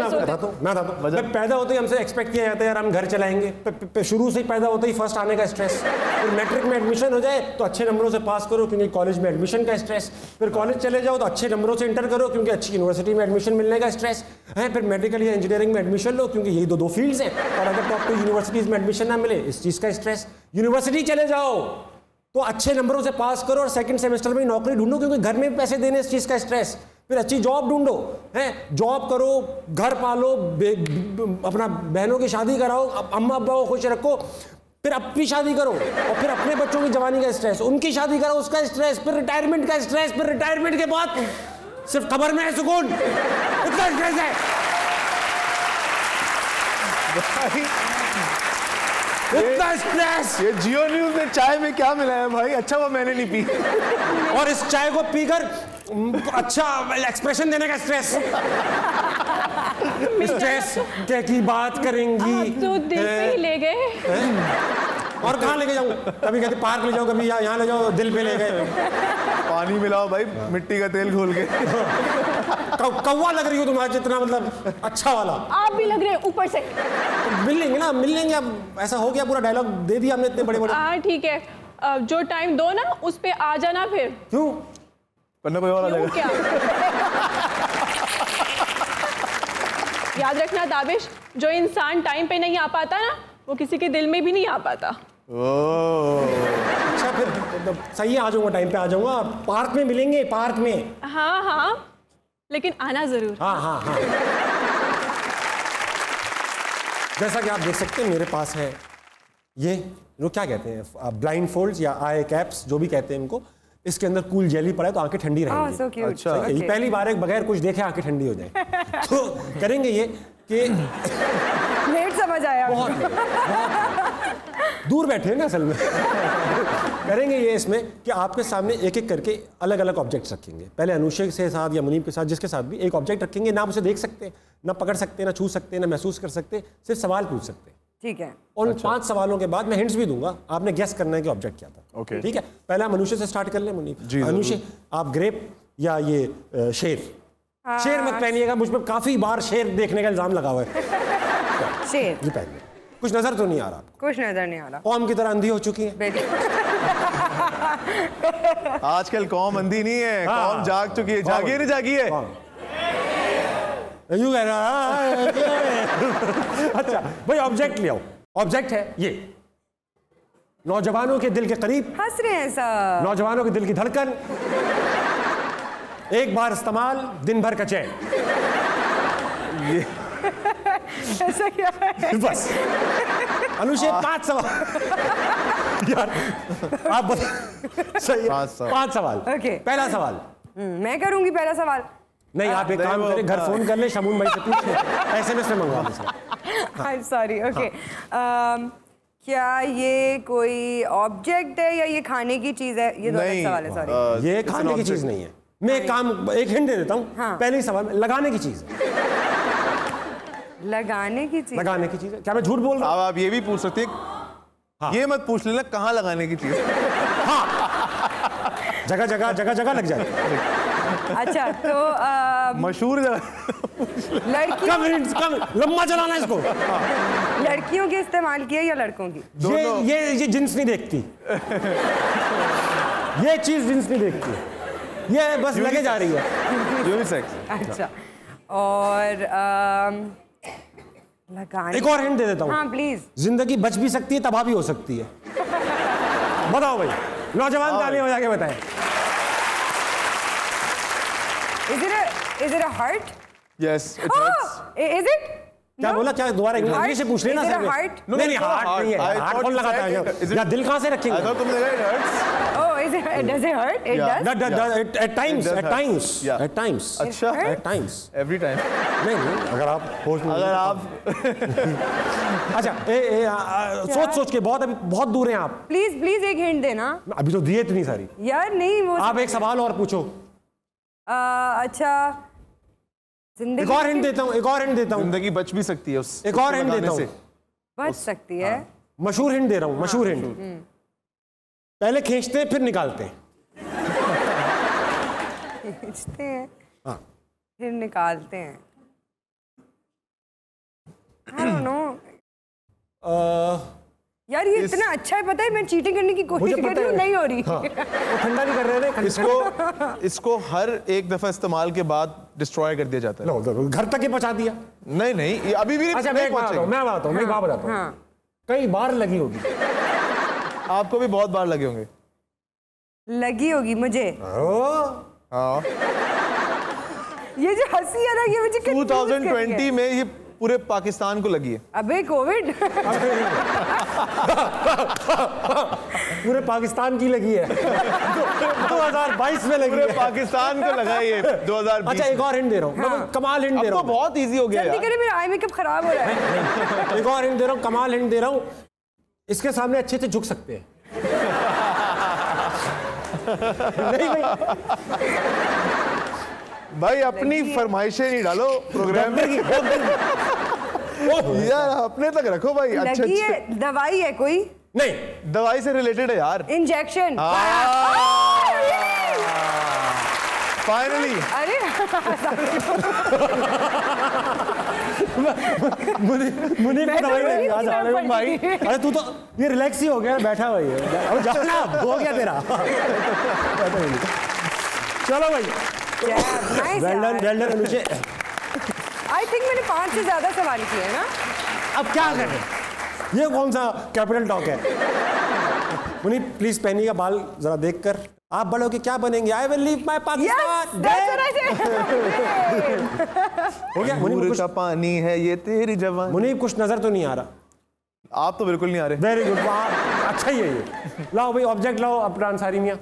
मैं पैदा होते ही हमसे एक्सपेक्ट किया जाता है यार हम घर चलाएंगे। शुरू से ही पैदा होते ही फर्स्ट आने का स्ट्रेस, फिर मैट्रिक में एडमिशन हो जाए तो अच्छे नंबरों से पास करो क्योंकि कॉलेज में एडमिशन का स्ट्रेस, फिर कॉलेज चले जाओ तो अच्छे नंबरों से इंटर करो क्योंकि अच्छी यूनिवर्सिटी में एडमिशन मिलने का स्ट्रेस है, फिर मेडिकल या इंजीनियरिंग में एडमिशन लो क्योंकि यही दो फील्ड्स हैं, और अगर टॉप टू यूनिवर्सिटीज में एडमिशन ना मिले इस चीज़ का स्ट्रेस। यूनिवर्सिटी चले जाओ तो अच्छे नंबरों से पास करो और सेकंड सेमेस्टर में नौकरी ढूंढो क्योंकि घर में पैसे देने इस चीज़ का स्ट्रेस, फिर अच्छी जॉब ढूंढो, हैं जॉब करो, घर पालो, अपना बहनों की शादी कराओ, अम्मा अब्बा को खुश रखो, फिर अपनी शादी करो और फिर अपने बच्चों की जवानी का स्ट्रेस, उनकी शादी करो उसका स्ट्रेस, फिर रिटायरमेंट का स्ट्रेस, फिर रिटायरमेंट के बाद सिर्फ कब्र में है सुकून। इतना स्ट्रेस है, इतना स्ट्रेस। ये जियो न्यूज़ में चाय में क्या मिला है भाई? अच्छा वो मैंने नहीं पी। और इस चाय को पीकर अच्छा एक्सप्रेशन देने का स्ट्रेस। स्ट्रेस क्या की बात करेंगी? तो दिल पे ही ले गए। और कहाँ लेके जाऊँ? कभी कहते पार्क ले जाओ, कभी यहाँ ले जाओ, दिल पे ले गए। पानी मिलाओ भाई, मिट्टी का तेल घोल के। कौवा लग रही हो तुम आज, जितना मतलब अच्छा वाला। आप भी लग रहे हैं ऊपर से। मिल लेंगे ना, मिल लेंगे। अब ऐसा हो गया, पूरा डायलॉग दे दिया हमने इतने बड़े बड़े। हाँ ठीक है, जो टाइम दो ना उस पे आ जाना फिर। क्यों? वरना कोई और आ जाएगा। क्या? याद रखना दाबिश, जो इंसान टाइम पे नहीं आ पाता ना वो किसी के दिल में भी नहीं आ पाता। अच्छा फिर तो सही है, आ जाऊंगा, टाइम पे आ जाऊंगा। पार्क में मिलेंगे, पार्क में। हाँ हाँ लेकिन आना जरूर। हाँ हाँ हाँ। जैसा कि आप देख सकते हैं मेरे पास है ये लोग क्या कहते हैं, ब्लाइंड फोल्ड्स या आई कैप्स, जो भी कहते हैं इनको। इसके अंदर कूल जेली पड़ा है तो आंखें ठंडी रहेंगी। so cute. अच्छा ये पहली बार है बगैर कुछ देखे आंखें ठंडी हो जाए। तो करेंगे ये कि लेट समझ आया। बहुत दूर बैठे हैं ना असल में। करेंगे ये इसमें कि आपके सामने एक एक करके अलग अलग ऑब्जेक्ट्स रखेंगे। पहले अनुषा के साथ या मुनीब के साथ, जिसके साथ भी एक ऑब्जेक्ट रखेंगे, ना आप उसे देख सकते, ना पकड़ सकते, ना छू सकते, ना महसूस कर सकते, सिर्फ सवाल पूछ सकते। ठीक है। और 5 सवालों के बाद मैं हिंट्स भी दूंगा, आपने गेस करना है कि ऑब्जेक्ट क्या था। ओके ठीक है, पहले हम अनुषा से स्टार्ट कर लें। मुनीब, अनुषा आप ग्रेप या ये शेर? शेर मत पहनिएगा, मुझ पर काफी बार शेर देखने का इल्जाम लगा हुआ है। शेर ये पहनिए। कुछ नजर तो नहीं आ रहा आपको? कुछ नजर नहीं आ रहा। कौम की तरह अंधी हो चुकी है। आजकल कौम अंधी नहीं है, कौम जाग चुकी है। जागी नहीं जागी है? यूं कह रहा। अच्छा भाई ऑब्जेक्ट ले आओ। ऑब्जेक्ट है ये, नौजवानों के दिल के करीब। हंस रहे हैं सब। नौजवानों के दिल की धड़कन, एक बार इस्तेमाल दिन भर का चैन। ये ऐसा क्या है? बस अनुषा 5 सवाल। यार आप बता। सही है। 5 सवाल। ओके। पहला सवाल मैं करूंगी पहला सवाल। नहीं, आप एक काम करें, घर फोन कर ले, शमून भाई से पूछ ले, SMS में मंगवा दे। I am sorry. ओके, क्या ये कोई ऑब्जेक्ट है या ये खाने की चीज है? ये दो अलग सवाल है। सॉरी, ये खाने की चीज नहीं है। मैं एक हिंट दे देता हूँ। हाँ। पहले सवाल में लगाने की चीज है। लगाने की चीज? लगाने की चीज है। क्या मैं झूठ बोल रहा हूँ? अब आप ये भी पूछ सकते हैं। हाँ। ये मत पूछ लेना कहाँ लगाने की चीज। हाँ, जगह जगह लग जाए। अच्छा, तो मशहूर लड़कियों कम लंबा चलाना इसको। लड़कियों के इस्तेमाल की है या लड़कों की? ये जिन्स नहीं देखती। ये चीज जिन्स नहीं देखती, ये बस लगे जा रही है। यूनिसेक्स। अच्छा, और लगाने। एक और हिंट दे देता हूँ। हाँ प्लीज। जिंदगी बच भी सकती है, तबाह भी हो सकती है। बताओ भाई, नौजवान ताली बजा के बताएं। Is it a heart? Yes, it hurts. Is it? क्या बोला? क्या दोबारा इंग्लिश से पूछ लेना सर। हार्ट? नहीं, हार्ट नहीं है। हार्ट कौन लगाता है? या दिल कहाँ से रखेंगे? I thought तुमने कहा it hurts. Oh, does it hurt? It does. At times. अच्छा, at times. Every time. नहीं, अगर आप अच्छा, सोच के बहुत, अभी बहुत दूर हैं आप। प्लीज एक हिंट देना। अभी तो दिए इतनी सारी यार। नहीं, वो आप एक सवाल और पूछो। अच्छा, जिंदगी एक और हिंट देता हूँ। जिंदगी बच भी सकती है उस। एक और हिंट देता हूँ। बच सकती है। मशहूर हिंट दे रहा हूँ। मशहूर हिंट। पहले खींचते हैं फिर निकालते हैं। खींचते हैं हाँ, फिर निकालते हैं। I don't know. यार ये इतना अच्छा है, पता है मैं चीटिंग करने की कोशिश कर रही हूँ, नहीं हो रही। हाँ, वो ठंडा नहीं कर रहे थे। इसको हर एक दफा इस्तेमाल के बाद डिस्ट्रॉय कर दिया जाता है। लो, घर तक ही पहुंचा दिया। नहीं, ये अभी भी अच्छा, मैं एक बात बताता हूँ। कई बार लगी होगी। आपको भी बहुत बार लगे होंगे। लगी होगी मुझे। हाँ। ये जो हंसी है ना, ये मुझे 2020 में ये पूरे पाकिस्तान को लगी है। अबे कोविड। पूरे पाकिस्तान की लगी है। 2022 में लगी है। पूरे पाकिस्तान को लगा ये 2020। अच्छा, एक और हिंट दे रहा हूँ। कमाल हिंट दे रहा हूँ। बहुत इजी हो गया। जल्दी करें, मेरा आई मेकअप खराब हो रहा है। एक और हिंट दे रहा हूँ। कमाल हिंट दे रहा हूँ। इसके सामने अच्छे से झुक सकते हैं। नहीं भाई अपनी फरमाइशें नहीं डालो प्रोग्राम में। यार अपने तक रखो भाई। अच्छा, दवाई है कोई? नहीं, दवाई से रिलेटेड है यार। इंजेक्शन। फाइनली। अरे मुनीब को दवाई लगी आज आने में भाई। अरे तू तो ये रिलैक्स ही हो गया, बैठा भाई है। अब जाना, हो गया तेरा। चलो भाई, well done Anushe. I think मैंने 5 से ज्यादा सवाल किए हैं ना। अब क्या करें? ये कौन सा कैपिटल टॉक है? मुनीब प्लीज पैनी का बाल जरा देखकर। आप बड़े होके क्या बनेंगे? I will leave my Pakistan. हो गया। मुनीब का पानी है ये तेरी जवानी। मुनीब कुछ नजर तो नहीं आ रहा। आप तो बिल्कुल नहीं आ रहे। वेरी गुड, अच्छा ही है ये। लाओ भाई ऑब्जेक्ट लाओ अपना अंसारी मियां।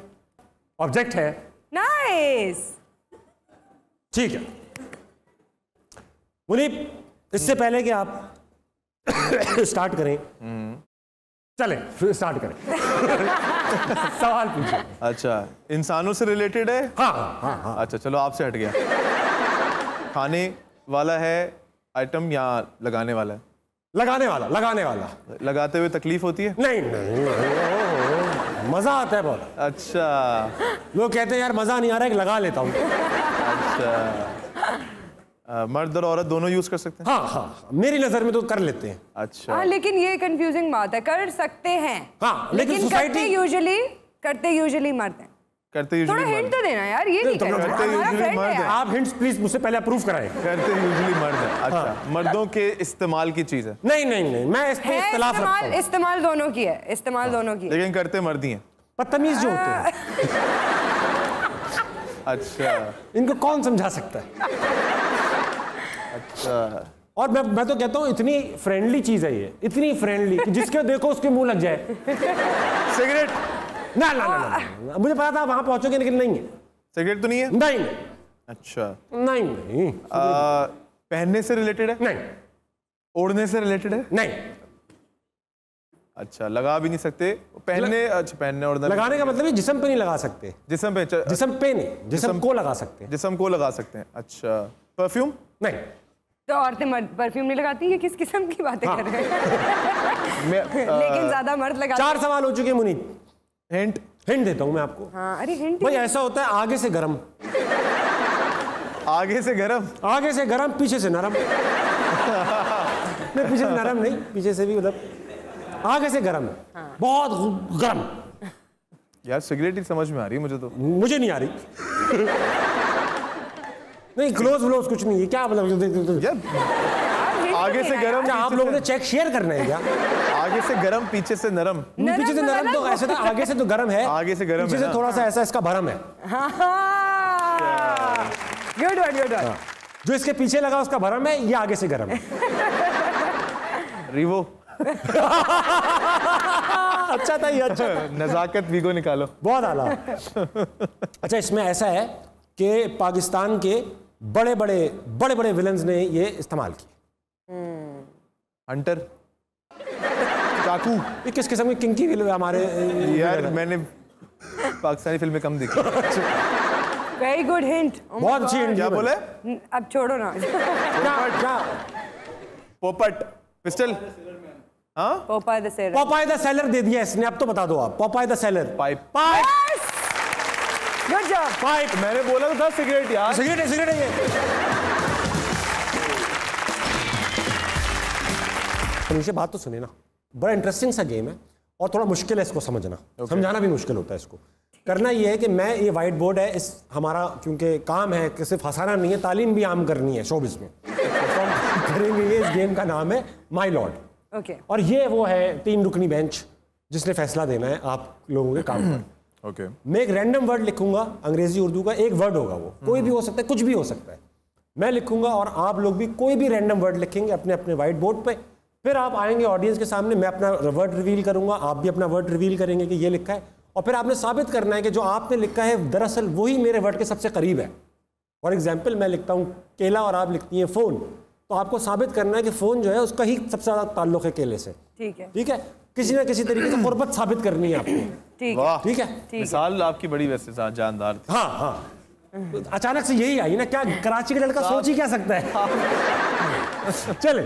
ऑब्जेक्ट है। नाइस। ठीक है मुनीब, इससे पहले कि आप स्टार्ट करें, चले फिर स्टार्ट करें। सवाल पूछिए। अच्छा, इंसानों से रिलेटेड है? हाँ। अच्छा चलो, आपसे हट गया। खाने वाला है आइटम या लगाने वाला है? लगाने वाला। लगाते हुए तकलीफ होती है? नहीं, मजा आता है बहुत। अच्छा, लोग कहते हैं यार मजा नहीं आ रहा है, लगा लेता हूँ। अच्छा, मर्द और औरत दोनों यूज कर सकते हैं? हाँ, मेरी नजर में तो कर लेते हैं। अच्छा। हाँ, लेकिन ये कंफ्यूजिंग बात है, कर सकते हैं। हाँ, लेकिन करते यूजुअली मर्द हैं। करते यूजुअली थोड़ा हिंट तो देना यार, ये नहीं करते यूजुअली मर्द है। आप हिंट्स प्लीज मुझसे पहले अप्रूव कराएं। करते यूजुअली मर्द है। अच्छा, मर्दों के इस्तेमाल की चीज है? नहीं, मैं इस पे इख्तिलाफ रखता हूं। इस्तेमाल दोनों की है, इस्तेमाल दोनों की। लेकिन करते मर्द ही हैं। बदतमीज जो होते हैं। अच्छा, इनको कौन समझा सकता है? अच्छा, और मैं तो कहता हूँ इतनी फ्रेंडली चीज है ये, इतनी फ्रेंडली कि जिसके देखो उसके मुंह लग जाए। सिगरेट? ना ना ना ना, मुझे पता था वहां पहुंचोगे लेकिन नहीं है। सिगरेट तो नहीं है? नहीं। अच्छा। नहीं। पहनने से रिलेटेड है? नहीं। ओढ़ने से रिलेटेड है? नहीं। अच्छा, लगा भी नहीं सकते पहनने? अच्छा, पहनने ओढ़ने। लगाने का मतलब है जिस्म पे नहीं लगा सकते। जिस्म पे? जिस्म पे नहीं, जिस्म को लगा सकते हैं। जिस्म को लगा सकते हैं। अच्छा, परफ्यूम? नहीं। तो औरतें मर्द परफ्यूम नहीं लगाती, ये किस किस्म की बातें कर रहे हैं? लेकिन ज्यादा मर्द लगाते। 4 सवाल हो चुके हैं मुनीब। हिंट देता हूं मैं आपको। हाँ, अरे हिंट भाई ऐसा होता है आगे से गरम, आगे से गरम, आगे से गरम पीछे से नरम। नहीं, पीछे से नरम नहीं, पीछे से भी मतलब आगे से गरम है। बहुत गरम। यार सिगरेट ही समझ में आ रही है मुझे तो। मुझे नहीं आ रही। नहीं, क्लोज कुछ नहीं है क्या मतलब? यार आगे से गरम, क्या आप लोगों ने चेक शेयर करना है क्या? आगे से गरम पीछे से नरम। पीछे से नरम तो ऐसे था, आगे से तो गरम है, आगे से गरम, पीछे से थोड़ा सा ऐसा इसका भरम है। Good one. जो इसके पीछे लगा उसका भरम है, ये आगे से गरम है। रीवो। अच्छा था ये, अच्छा। नजाकत वीगो निकालो। बहुत आला। अच्छा, इसमें ऐसा है कि पाकिस्तान के बड़े बड़े विलन्स ने ये इस्तेमाल किए। हंटर, चाकू। ये किस किस्म की किंकी विलन हमारे? यार मैंने पाकिस्तानी फिल्में कम देखी। Very good hint. बहुत अच्छी हिंट। क्या बोले? अब छोड़ो ना। क्या? पोपट, पिस्टल। हाँ, Popeye the sailor. Popeye the sailor दे दिया इसने। अब तो बता दो आप। Popeye the sailor. Pipe. Good job. Pipe. मैंने बोला था सिगरेट यार। सिगरेट है ये। अनुषा बात तो सुने ना, बड़ा इंटरेस्टिंग सा गेम है और थोड़ा मुश्किल है इसको समझना। समझाना भी मुश्किल होता है इसको। करना ये है कि मैं ये वाइट बोर्ड है, इस हमारा क्योंकि काम है कि सिर्फ हंसाना नहीं है, तालीम भी आम करनी है शोबिस में। तो हम करेंगे ये। इस गेम का नाम है माई लॉर्ड। ओके। और ये वो है 3 रुकनी बेंच जिसने फैसला देना है आप लोगों के काम पर। ओके। मैं एक रैंडम वर्ड लिखूंगा, अंग्रेजी उर्दू का एक वर्ड होगा, वो कोई भी हो सकता है, कुछ भी हो सकता है। मैं लिखूंगा और आप लोग भी कोई भी रैंडम वर्ड लिखेंगे अपने अपने व्हाइट बोर्ड पे। फिर आप आएंगे ऑडियंस के सामने, मैं अपना वर्ड रिवील करूंगा, आप भी अपना वर्ड रिवील करेंगे कि ये लिखा है, और फिर आपने साबित करना है कि जो आपने लिखा है दरअसल वही मेरे वर्ड के सबसे करीब है। फॉर एग्जाम्पल, मैं लिखता हूँ केला और आप लिखती हैं फ़ोन, तो आपको साबित करना है कि फ़ोन जो है उसका ही सबसे ज़्यादा ताल्लुक है केले से। ठीक है। ठीक है, किसी ना किसी तरीके से कुर्बत साबित करनी है आपको। ठीक है। मिसाल आपकी बड़ी वैसे जानदार थी। हाँ। अचानक से यही आई ना, क्या कराची का लड़का सोच ही क्या सकता है। चले,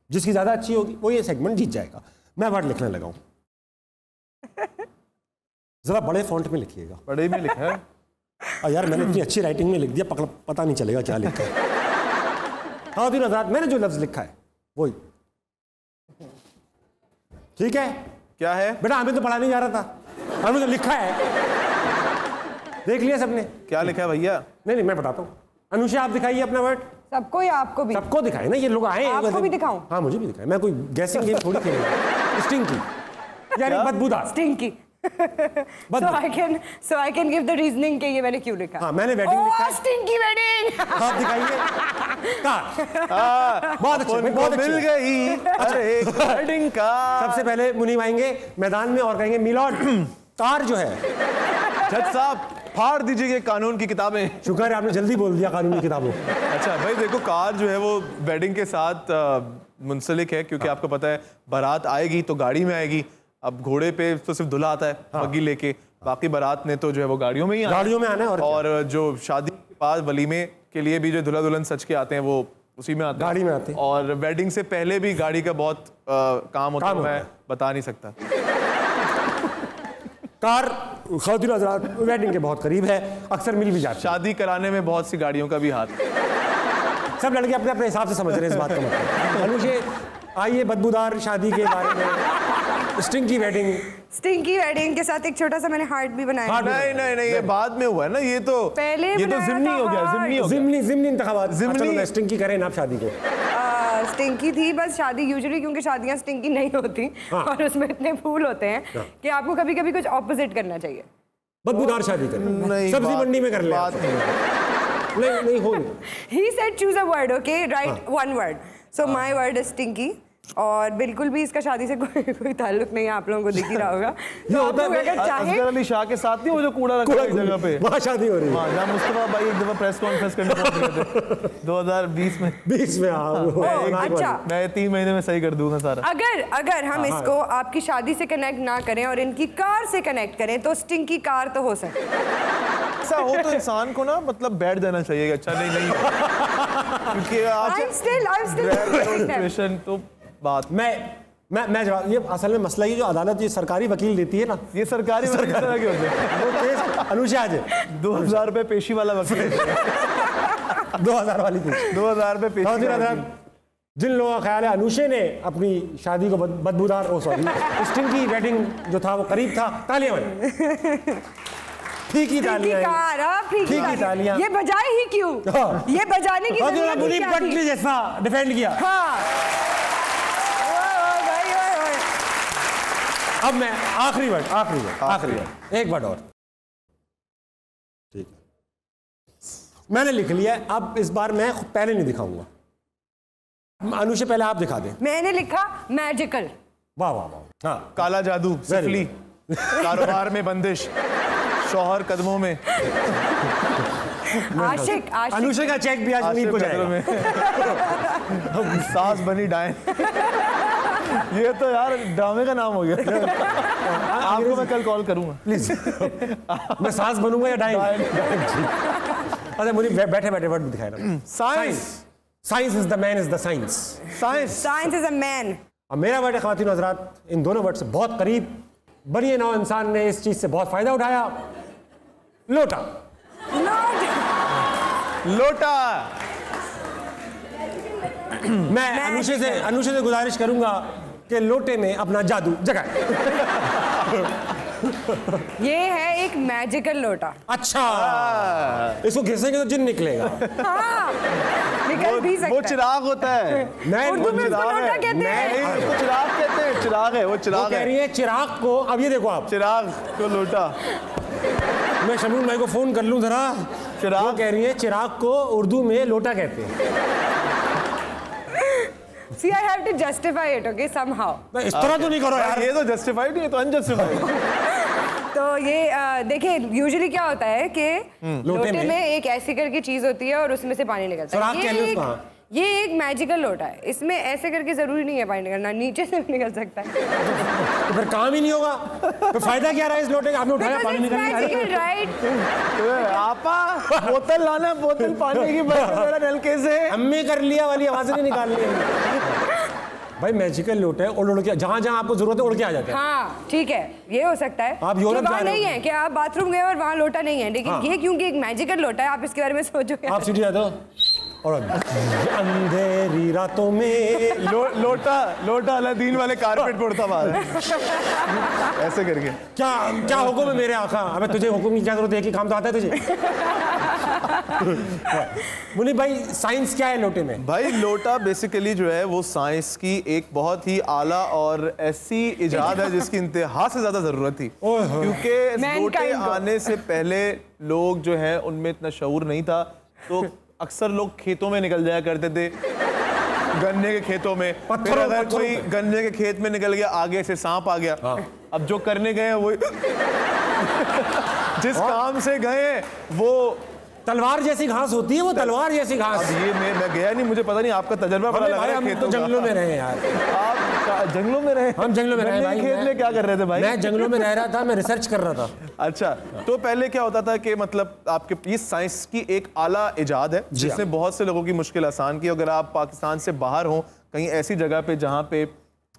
जिसकी ज्यादा अच्छी होगी वो ये सेगमेंट जीत जाएगा। मैं वर्ड लिखने लगा हूं, जरा बड़े फॉन्ट में लिखिएगा। बड़े में लिखा है? यार मैंने इतनी अच्छी राइटिंग में लिख दिया, पता नहीं चलेगा क्या लिखा है। हाँ दिन रात मैंने जो लफ्ज लिखा है वही। ठीक है। क्या है बेटा? हमें तो पढ़ा नहीं जा रहा था, हमें तो लिखा है। देख लिया सबने क्या लिखा है भैया? नहीं, मैं बताता हूँ। अनुषा आप दिखाइए अपना वर्ड। सबको या आपको भी? सबको दिखाए ना, ये लोग आए। आपको भी दिखाऊं? हाँ मुझे भी दिखाए। मैं कोई गैसिंग गेम थोड़ी खेल रहा हूँ। स्टिंकी यानी बदबूदार। Stinky. So I can give the reasoning कि ये मैंने क्यों लिखा। हाँ, मैंने वेडिंग लिखा है। Stinky wedding. आप दिखाइए। कार। बहुत अच्छे, बहुत मिल गई अरे वेडिंग कार। सबसे पहले मुनीम आएंगे मैदान में और कहेंगे मिलॉर्ड, कार जो है। जज साहब फाड़ दीजिए कानून की किताबें। शुक्र है आपने जल्दी बोल दिया कानून की किताबों। अच्छा भाई देखो, कार जो है वो वेडिंग के साथ मुंसलिक है, क्योंकि आपको पता है बारात आएगी तो गाड़ी में आएगी। अब घोड़े पे तो सिर्फ दूल्हा आता है बग्गी लेके, बाकी बारात ने तो जो है वो गाड़ियों में ही आना है। और जो शादी के बाद वलीमे के लिए भी जो दूल्हा दुल्हन सच के आते हैं वो उसी में आते हैं, गाड़ी में आते हैं। और वेडिंग से पहले भी गाड़ी का बहुत काम होता है, मैं बता नहीं सकता। कार ख़वातीन हज़रात वेडिंग के बहुत करीब है, अक्सर मिल भी जाती है। शादी कराने में बहुत सी गाड़ियों का भी हाथ। सब लड़के अपने अपने हिसाब से समझ रहे हैं इस बात का मतलब। अनुषे आइए बदबूदार शादी के बारे में। स्टिंकी वेडिंग के साथ एक छोटा सा मैंने हार्ट भी बनाया। नहीं ये बाद में हुआ है ना, ये तो पहले ये तो ज़िम्नी हो गया। ज़िम्नी इंतखाबात। ज़िम्नी स्टिंकी करें ना आप शादी को। स्टिंकी थी बस शादी यूजुअली, क्योंकि शादियां स्टिंकी नहीं होती। हाँ। और उसमें इतने फूल होते हैं कि आपको कभी कभी कुछ ऑपोजिट करना चाहिए। बदबूदार शादी करें, सब्जी मंडी में कर ले। नहीं हो He said choose a word, okay? Write one word. So my word is stinky. और बिल्कुल भी इसका शादी से कोई ताल्लुक नहीं है, आप लोगों को दिख ही रहा होगा। तो आप लोग अगर चाहे असगर अली शाह के साथ नहीं वो जो कूड़ा रखा है जगह पे वहाँ शादी हो रही है। हाँ, मुस्तफा भाई एक दफा प्रेस कॉन्फ्रेंस करने पहुंच गए थे 2020 में। 20 में अच्छा, मैं 3 महीने में सही कर दूंगा सारा। अगर हम इसको आपकी शादी से कनेक्ट ना करें और इनकी कार से कनेक्ट करें तो स्टिंकी कार तो हो सकती है। ऐसा हो तो इंसान को ना मतलब बैठ जाना चाहिए, अच्छा नहीं क्योंकि आज सिचुएशन तो बात मैं जवाब, ये असल में मसला ये जो अदालत ये सरकारी वकील देती है ना, ये सरकारी वकील तरह के होते हैं। वो केस अनुषा आज 2000 रुपए पेशी वाला वकील 2000 वाली 2000 रुपए पेशी वाला। जिन लोगों का ख्याल है अनुषा ने अपनी शादी को बदबूदार स्टिंकी वेडिंग जो था वो करीब था, तालियां बजाएं। फीकी तालियां। ये बजाए ही क्यों? ये बजाने की जरूरत नहीं है। पटली जैसा डिफेंड किया। हाँ। अब मैं आखिरी वर्ड एक वर्ड और, ठीक है मैंने लिख लिया। अब इस बार मैं पहले नहीं दिखाऊंगा, अनुषा पहले आप दिखा दें। मैंने लिखा मैजिकल। वाह वाह वाह। हाँ, काला जादू, सिफली, कारोबार में बंदिश, शौहर कदमों में, आशिक। अनुषा का चेक भी आज नहीं पहुंचाएगा। सास बनी डायन। ये तो यार ड्रामे का नाम हो गया। आपको मैं कल कॉल करूंगा प्लीज। मैं सास बनूंगा या डायन? अच्छा मुझे बैठे बैठे वर्ड दिखाए ना। Science is the man is the science. Science is a man. अब मेरा वर्ड है ख्वातीन हज़रात, इन दोनों वर्ड से बहुत करीब, बनिए नौ इंसान ने इस चीज से बहुत फायदा उठाया। लोटा। मैं अनुषा से गुजारिश करूंगा कि लोटे में अपना जादू जगाए। ये है एक मैजिकल लोटा। अच्छा, इसको घिसेंगे तो जिन निकलेगा। हाँ, निकल भी सकता है। वो चिराग होता है। उर्दू में उसको लोटा कहते हैं। उसको चिराग कहते हैं। चिराग है वो, चिराग कह रही है चिराग को। अब ये देखो आप, चिराग को लोटा। मैं शमीम भाई को फोन कर लूं जरा। चिराग कह रही है चिराग को उर्दू में लोटा कहते हैं। See, I have to justify it, okay, somehow. इस तरह तो नहीं करो यार। ये तो जस्टिफाइड नहीं है, तो अनजस्टिफाइड। तो ये देखिए यूजुअली क्या होता है कि लोटे में एक ऐसी करके चीज होती है और उसमें से पानी निकलता है। ये एक मैजिकल लोटा है, इसमें ऐसे करके जरूरी नहीं है पानी निकलना, नीचे से भी निकल सकता है। तो फिर काम ही नहीं होगा, तो फायदा क्या रहा है इस लोटे का? आपने उठाया पानी निकल मैजिकल, राइट? आपा बोतल लाना, बोतल पानी की नलके से। अम्मी कर लिया वाली आवाजें नहीं निकाल ली भाई। मैजिकल लोटा है और उड़ के जहाँ जहाँ आपको जरूरत है उड़ के आ जाता है। हाँ ठीक है, ये हो सकता है। आप यूरोप वहाँ नहीं है कि आप बाथरूम गए और वहाँ लोटा नहीं है, लेकिन ये क्योंकि एक मैजिकल लोटा है, आप इसके बारे में सोचोगे। आप सीढ़ी जाते हो और अंधेरी रातों में लोटा अलादीन वाले कारपेट पड़ता बाहर ऐसे करके। क्या हुक्म है मेरे आका? अबे तुझे हुक्म की क्या जरूरत है, कि काम तो आता है तुझे। मुनीब भाई साइंस क्या है लोटे में? भाई लोटा बेसिकली जो है वो साइंस की एक बहुत ही आला और ऐसी इजाद है जिसकी इंतहा से ज्यादा जरूरत थी, क्योंकि लोटे आने से पहले लोग जो है उनमें इतना शऊर नहीं था, तो अक्सर लोग खेतों में निकल जाया करते थे, गन्ने के खेतों में। फिर अगर कोई गन्ने के खेत में निकल गया, आगे से सांप आ गया। अब जो करने गए वो जिस काम से गए वो तलवार जैसी घास होती है, वो तलवार जैसी घास। अब ये मैं गया नहीं, मुझे पता नहीं, आपका तजर्बा बड़ा लग रहा है। हम तो जंगलों में रहे यार। आप जंगलों में रहे? हम जंगलों में रहे भाई। खेत में क्या कर रहे थे भाई? मैं जंगलों में रह रहा था, मैं रिसर्च कर रहा था। अच्छा, तो पहले क्या होता था कि मतलब आपके ये साइंस की एक आला इजाद है जिसने बहुत से लोगों की मुश्किल आसान की। अगर आप पाकिस्तान से बाहर हो कहीं ऐसी जगह पे जहाँ पे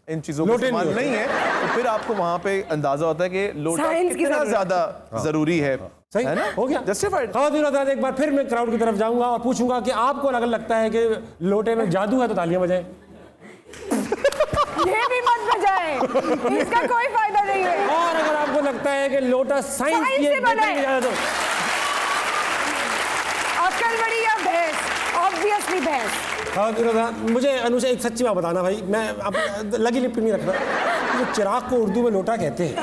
इन चीजों का इस्तेमाल नहीं है, तो फिर आपको वहाँ पे अंदाजा होता है कि लोटा कितना ज्यादा जरूरी है। सही है ना? हो गया जस्टिफाइड। ख़वातीन एक बार फिर मैं क्राउड की तरफ जाऊंगा और पूछूंगा कि आपको अगर लगता है कि लोटे में जादू है तो तालियां बजाएं। ये भी मत बजाएं, इसका कोई फायदा नहीं है। और अगर आपको लगता है कि लोटा साइंस से बना है तो अक्ल बड़ी या भैंस? ऑब्वियसली भैंस। मुझे अनुषा एक सच्ची बात बताना भाई, मैं अब लगी लिपट नहीं रखना। जो चिराग को उर्दू में लोटा कहते हैं,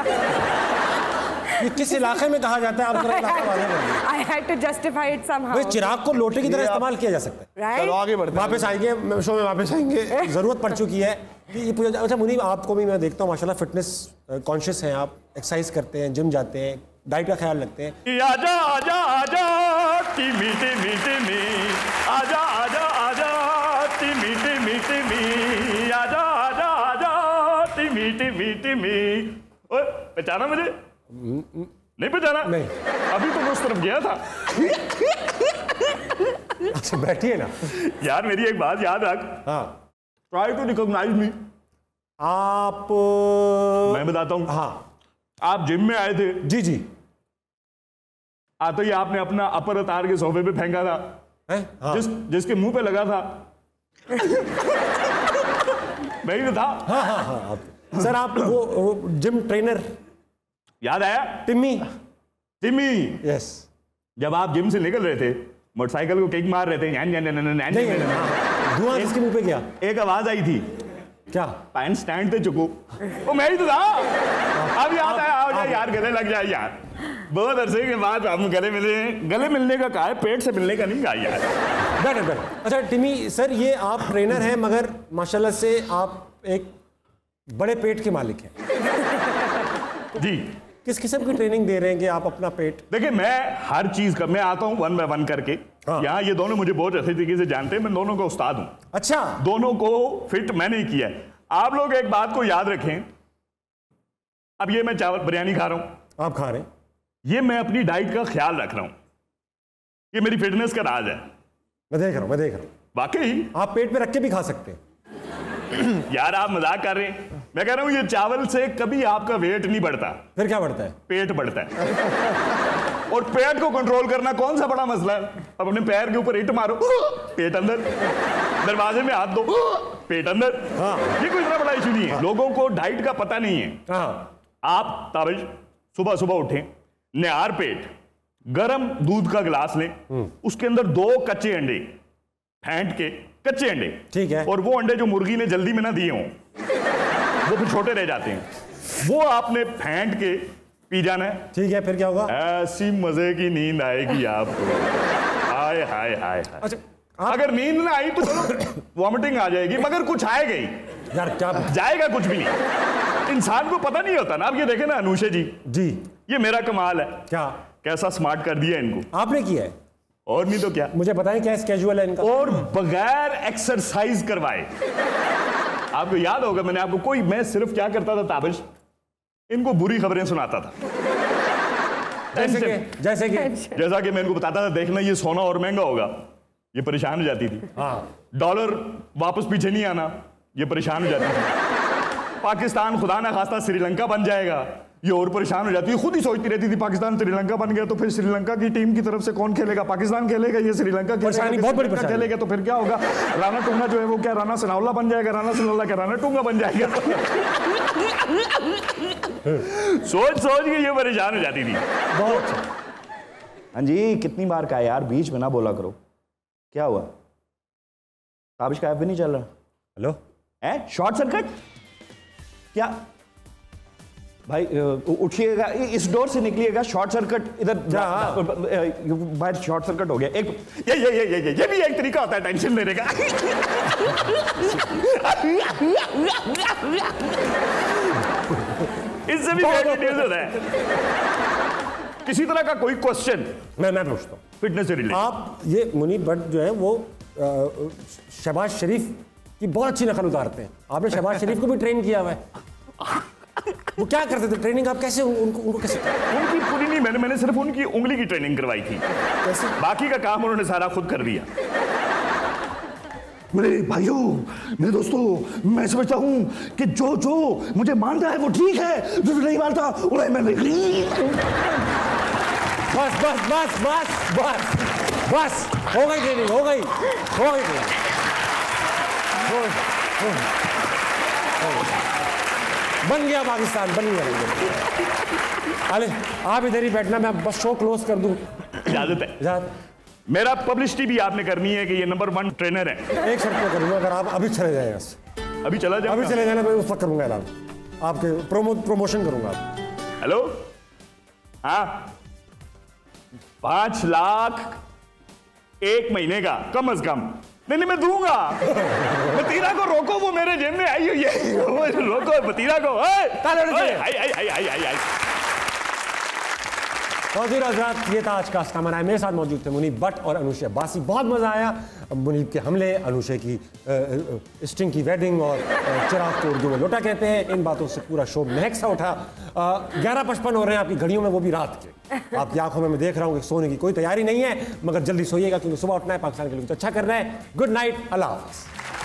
ये किस इलाके में कहा जाता है? आप जरा इलाका वाले बोलिए। I had to justify it somehow. भाई चिराग को लोटे की तरह इस्तेमाल किया जा सकता है। Right? चलो आगे बढ़ते हैं। वापस आएंगे शो में, वापस आएंगे। जरूरत पड़ चुकी है कि ये पूजा। अच्छा मुनीब, आपको भी मैं देखता हूँ माशाल्लाह फिटनेस कॉन्शियस हैं आप, एक्सरसाइज करते हैं, जिम जाते हैं, डाइट का ख्याल रखते हैं। आजा आजा आजा टिमी टिमी टिमी, आजा आजा आजा टिमी टिमी टिमी, आजा आजा आजा टिमी टिमी टिमी। ओए पहचाना मुझे? नहीं पहचाना? नहीं। अभी तो मैं उस तरफ गया था। अच्छा बैठिए ना। यार मेरी एक बात याद रख। हाँ। ट्राई टू रिकॉग्नाइज मी। आप मैं बताता हूँ। हाँ। आप जिम में आए थे। जी जी। आते ही आपने अपना अपर उतार के सोफे पे फेंका था। हाँ। जिसके मुंह पे लगा था मैं ही तो था। हाँ हाँ हाँ। सर आप वो जिम ट्रेनर याद आया? टिम्मी। टिम्मी। यस। जब आप जिम से निकल रहे थे, मोटरसाइकिल को किक मार रहे थे, धुआं किसके मुंह पे गया? एक आवाज आई थी, क्या? पैंट स्टैंड पे चुको। वो मैं ही तो था। अब याद आया। आओ जाए यार, गले लग जाए यार। बहुत अरसे के बाद हम गले मिले हैं। गले मिलने का कहा है, पेट से मिलने का नहीं कहा यार। Better better. अच्छा टिम्मी सर, ये आप ट्रेनर हैं मगर माशाल्लाह से आप एक बड़े पेट के मालिक हैं। जी। किस किस्म की ट्रेनिंग दे रहे हैं कि आप अपना पेट? देखिए मैं हर चीज का, मैं आता हूँ 1 by 1 करके। हाँ। यहाँ ये दोनों मुझे बहुत अच्छे तरीके से जानते हैं, मैं दोनों का उस्ताद हूँ। अच्छा। दोनों को फिट मैंने ही किया है। आप लोग एक बात को याद रखें, अब ये मैं चावल बिरयानी खा रहा हूं, आप खा रहे हैं, ये मैं अपनी डाइट का ख्याल रख रहा हूं, ये मेरी फिटनेस का राज है। मैं देख रहा हूं। वाकई आप पेट पे रख के भी खा सकते हैं। यार आप मजाक कर रहे हैं। मैं कह रहा हूं ये चावल से कभी आपका वेट नहीं बढ़ता। फिर क्या बढ़ता है? पेट बढ़ता है। और पेट को कंट्रोल करना कौन सा बड़ा मसला है? अब अपने पैर के ऊपर ईंट मारो, पेट अंदर, दरवाजे में हाथ दो, पेट अंदर। हाँ। ये कोई इतना बड़ा इशू नहीं है। हाँ। लोगों को डाइट का पता नहीं है। हाँ। आप ताबिश सुबह सुबह उठें, निहार पेट गरम दूध का गिलास लें, उसके अंदर 2 कच्चे अंडे फेंट के, कच्चे अंडे, ठीक है, और वो अंडे जो मुर्गी ने जल्दी में ना दिए हों वो फिर छोटे रह जाते हैं, वो आपने फेंट के पी जाना है। ठीक है, फिर क्या होगा? ऐसी मजे की नींद आएगी आपको। हाय हाय हाय। अच्छा, अगर नींद ना आई तो चलो वॉमिटिंग आ जाएगी, मगर कुछ आएगा ही यार। क्या जाएगा? कुछ भी नहीं। इंसान को पता नहीं होता ना। अब ये देखे ना अनुषा जी, ये मेरा कमाल है। क्या? कैसा स्मार्ट कर दिया इनको। आपने किया है? और नहीं तो क्या। मुझे बताएं क्या स्केड्यूल है इनका? और बगैर एक्सरसाइज करवाए। आपको याद होगा मैंने आपको मैं सिर्फ क्या करता था ताबिश, इनको बुरी खबरें सुनाता था। जैसा कि मैं इनको बताता था, देखना ये सोना और महंगा होगा, ये परेशान हो जाती थी। डॉलर वापस पीछे नहीं आना, ये परेशान हो जाती थी। पाकिस्तान खुदा ना खास्ता श्रीलंका बन जाएगा, ये और परेशान हो जाती है। खुद ही सोचती रहती थी पाकिस्तान श्रीलंका बन गया तो फिर श्रीलंका की टीम की तरफ से कौन खेलेगा? पाकिस्तान खेलेगा, ये श्रीलंका खेलेगा तो फिर क्या होगा? राणा टूंगा जो है वो क्या राणा सनाउल्ला बन जाएगा? राणा सनाउल्ला क्या राणा टूंगा बन जाएगा? सोच सोच के ये परेशान हो जाती थी। बहुत। हाँ जी, कितनी बार कहा यार, बीच में ना बोला करो। क्या हुआ? ताबिश का ऐप भी नहीं चल रहा। हेलो, शॉर्ट सर्किट क्या? भाई उठिएगा, इस डोर से निकलिएगा, शॉर्ट सर्किट इधर बाहर शॉर्ट सर्किट हो गया। एक ये भी एक तरीका होता है टेंशन लेने का। इससे भी न्यूज़ होता है। किसी तरह का कोई क्वेश्चन मैं पूछता हूँ फिटनेस से रिलेटेड। आप ये मुनीब भट्ट जो है वो शहबाज शरीफ की बहुत अच्छी नकल उतारते हैं। आपने शहबाज शरीफ को भी ट्रेन किया हुआ है। वो क्या करते थे ट्रेनिंग? आप कैसे उनको कैसे? उनकी पूरी नहीं, मैंने सिर्फ उनकी उंगली की ट्रेनिंग करवाई थी। कैसे? बाकी का काम उन्होंने सारा खुद कर दिया। मेरे भाइयों, मेरे दोस्तों, मैं समझता हूं कि जो मुझे मानता है वो ठीक है, जो नहीं मानता उन्हें मैं नहीं। बस बस बस बस बस बस हो गई ट्रेनिंग, हो गई ट्रेनिंग। बन गया पाकिस्तान, बन गया। अरे आप इधर ही बैठना, मैं बस शो क्लोज कर दूं। इजाजत है? मेरा पब्लिसिटी भी आपने करनी है कि ये नंबर 1 ट्रेनर है। एक शर्त पे करूंगा, अगर आप अभी चले जाए, अभी चला जाए, अभी चले जाना, मैं उस वक्त करूंगा ऐलान, आपके प्रमोशन करूंगा। हेलो हाँ 5 लाख 1 महीने का कम से कम। नहीं मैं दूंगा। बतीरा को रोको, वो मेरे जेब में आई हुई है, वो रोको बतीरा को। ये था आज का हस्तामना। मेरे साथ मौजूद थे मुनीब भट्ट और अनुषा बासी। बहुत मजा आया। मुनीब के हमले, अनुषा की स्ट्रिंग की वेडिंग और चिराग को उर्दू में लोटा कहते हैं, इन बातों से पूरा शो महक सा उठा। 11:55 हो रहे हैं आपकी घड़ियों में, वो भी रात के। आपकी आंखों में मैं देख रहा हूँ कि सोने की कोई तैयारी नहीं है, मगर जल्दी सोइएगा क्योंकि सुबह उठना है, पाकिस्तान के लिए कुछ अच्छा करना है। गुड नाइट, अल्लाह हाफ़िज़।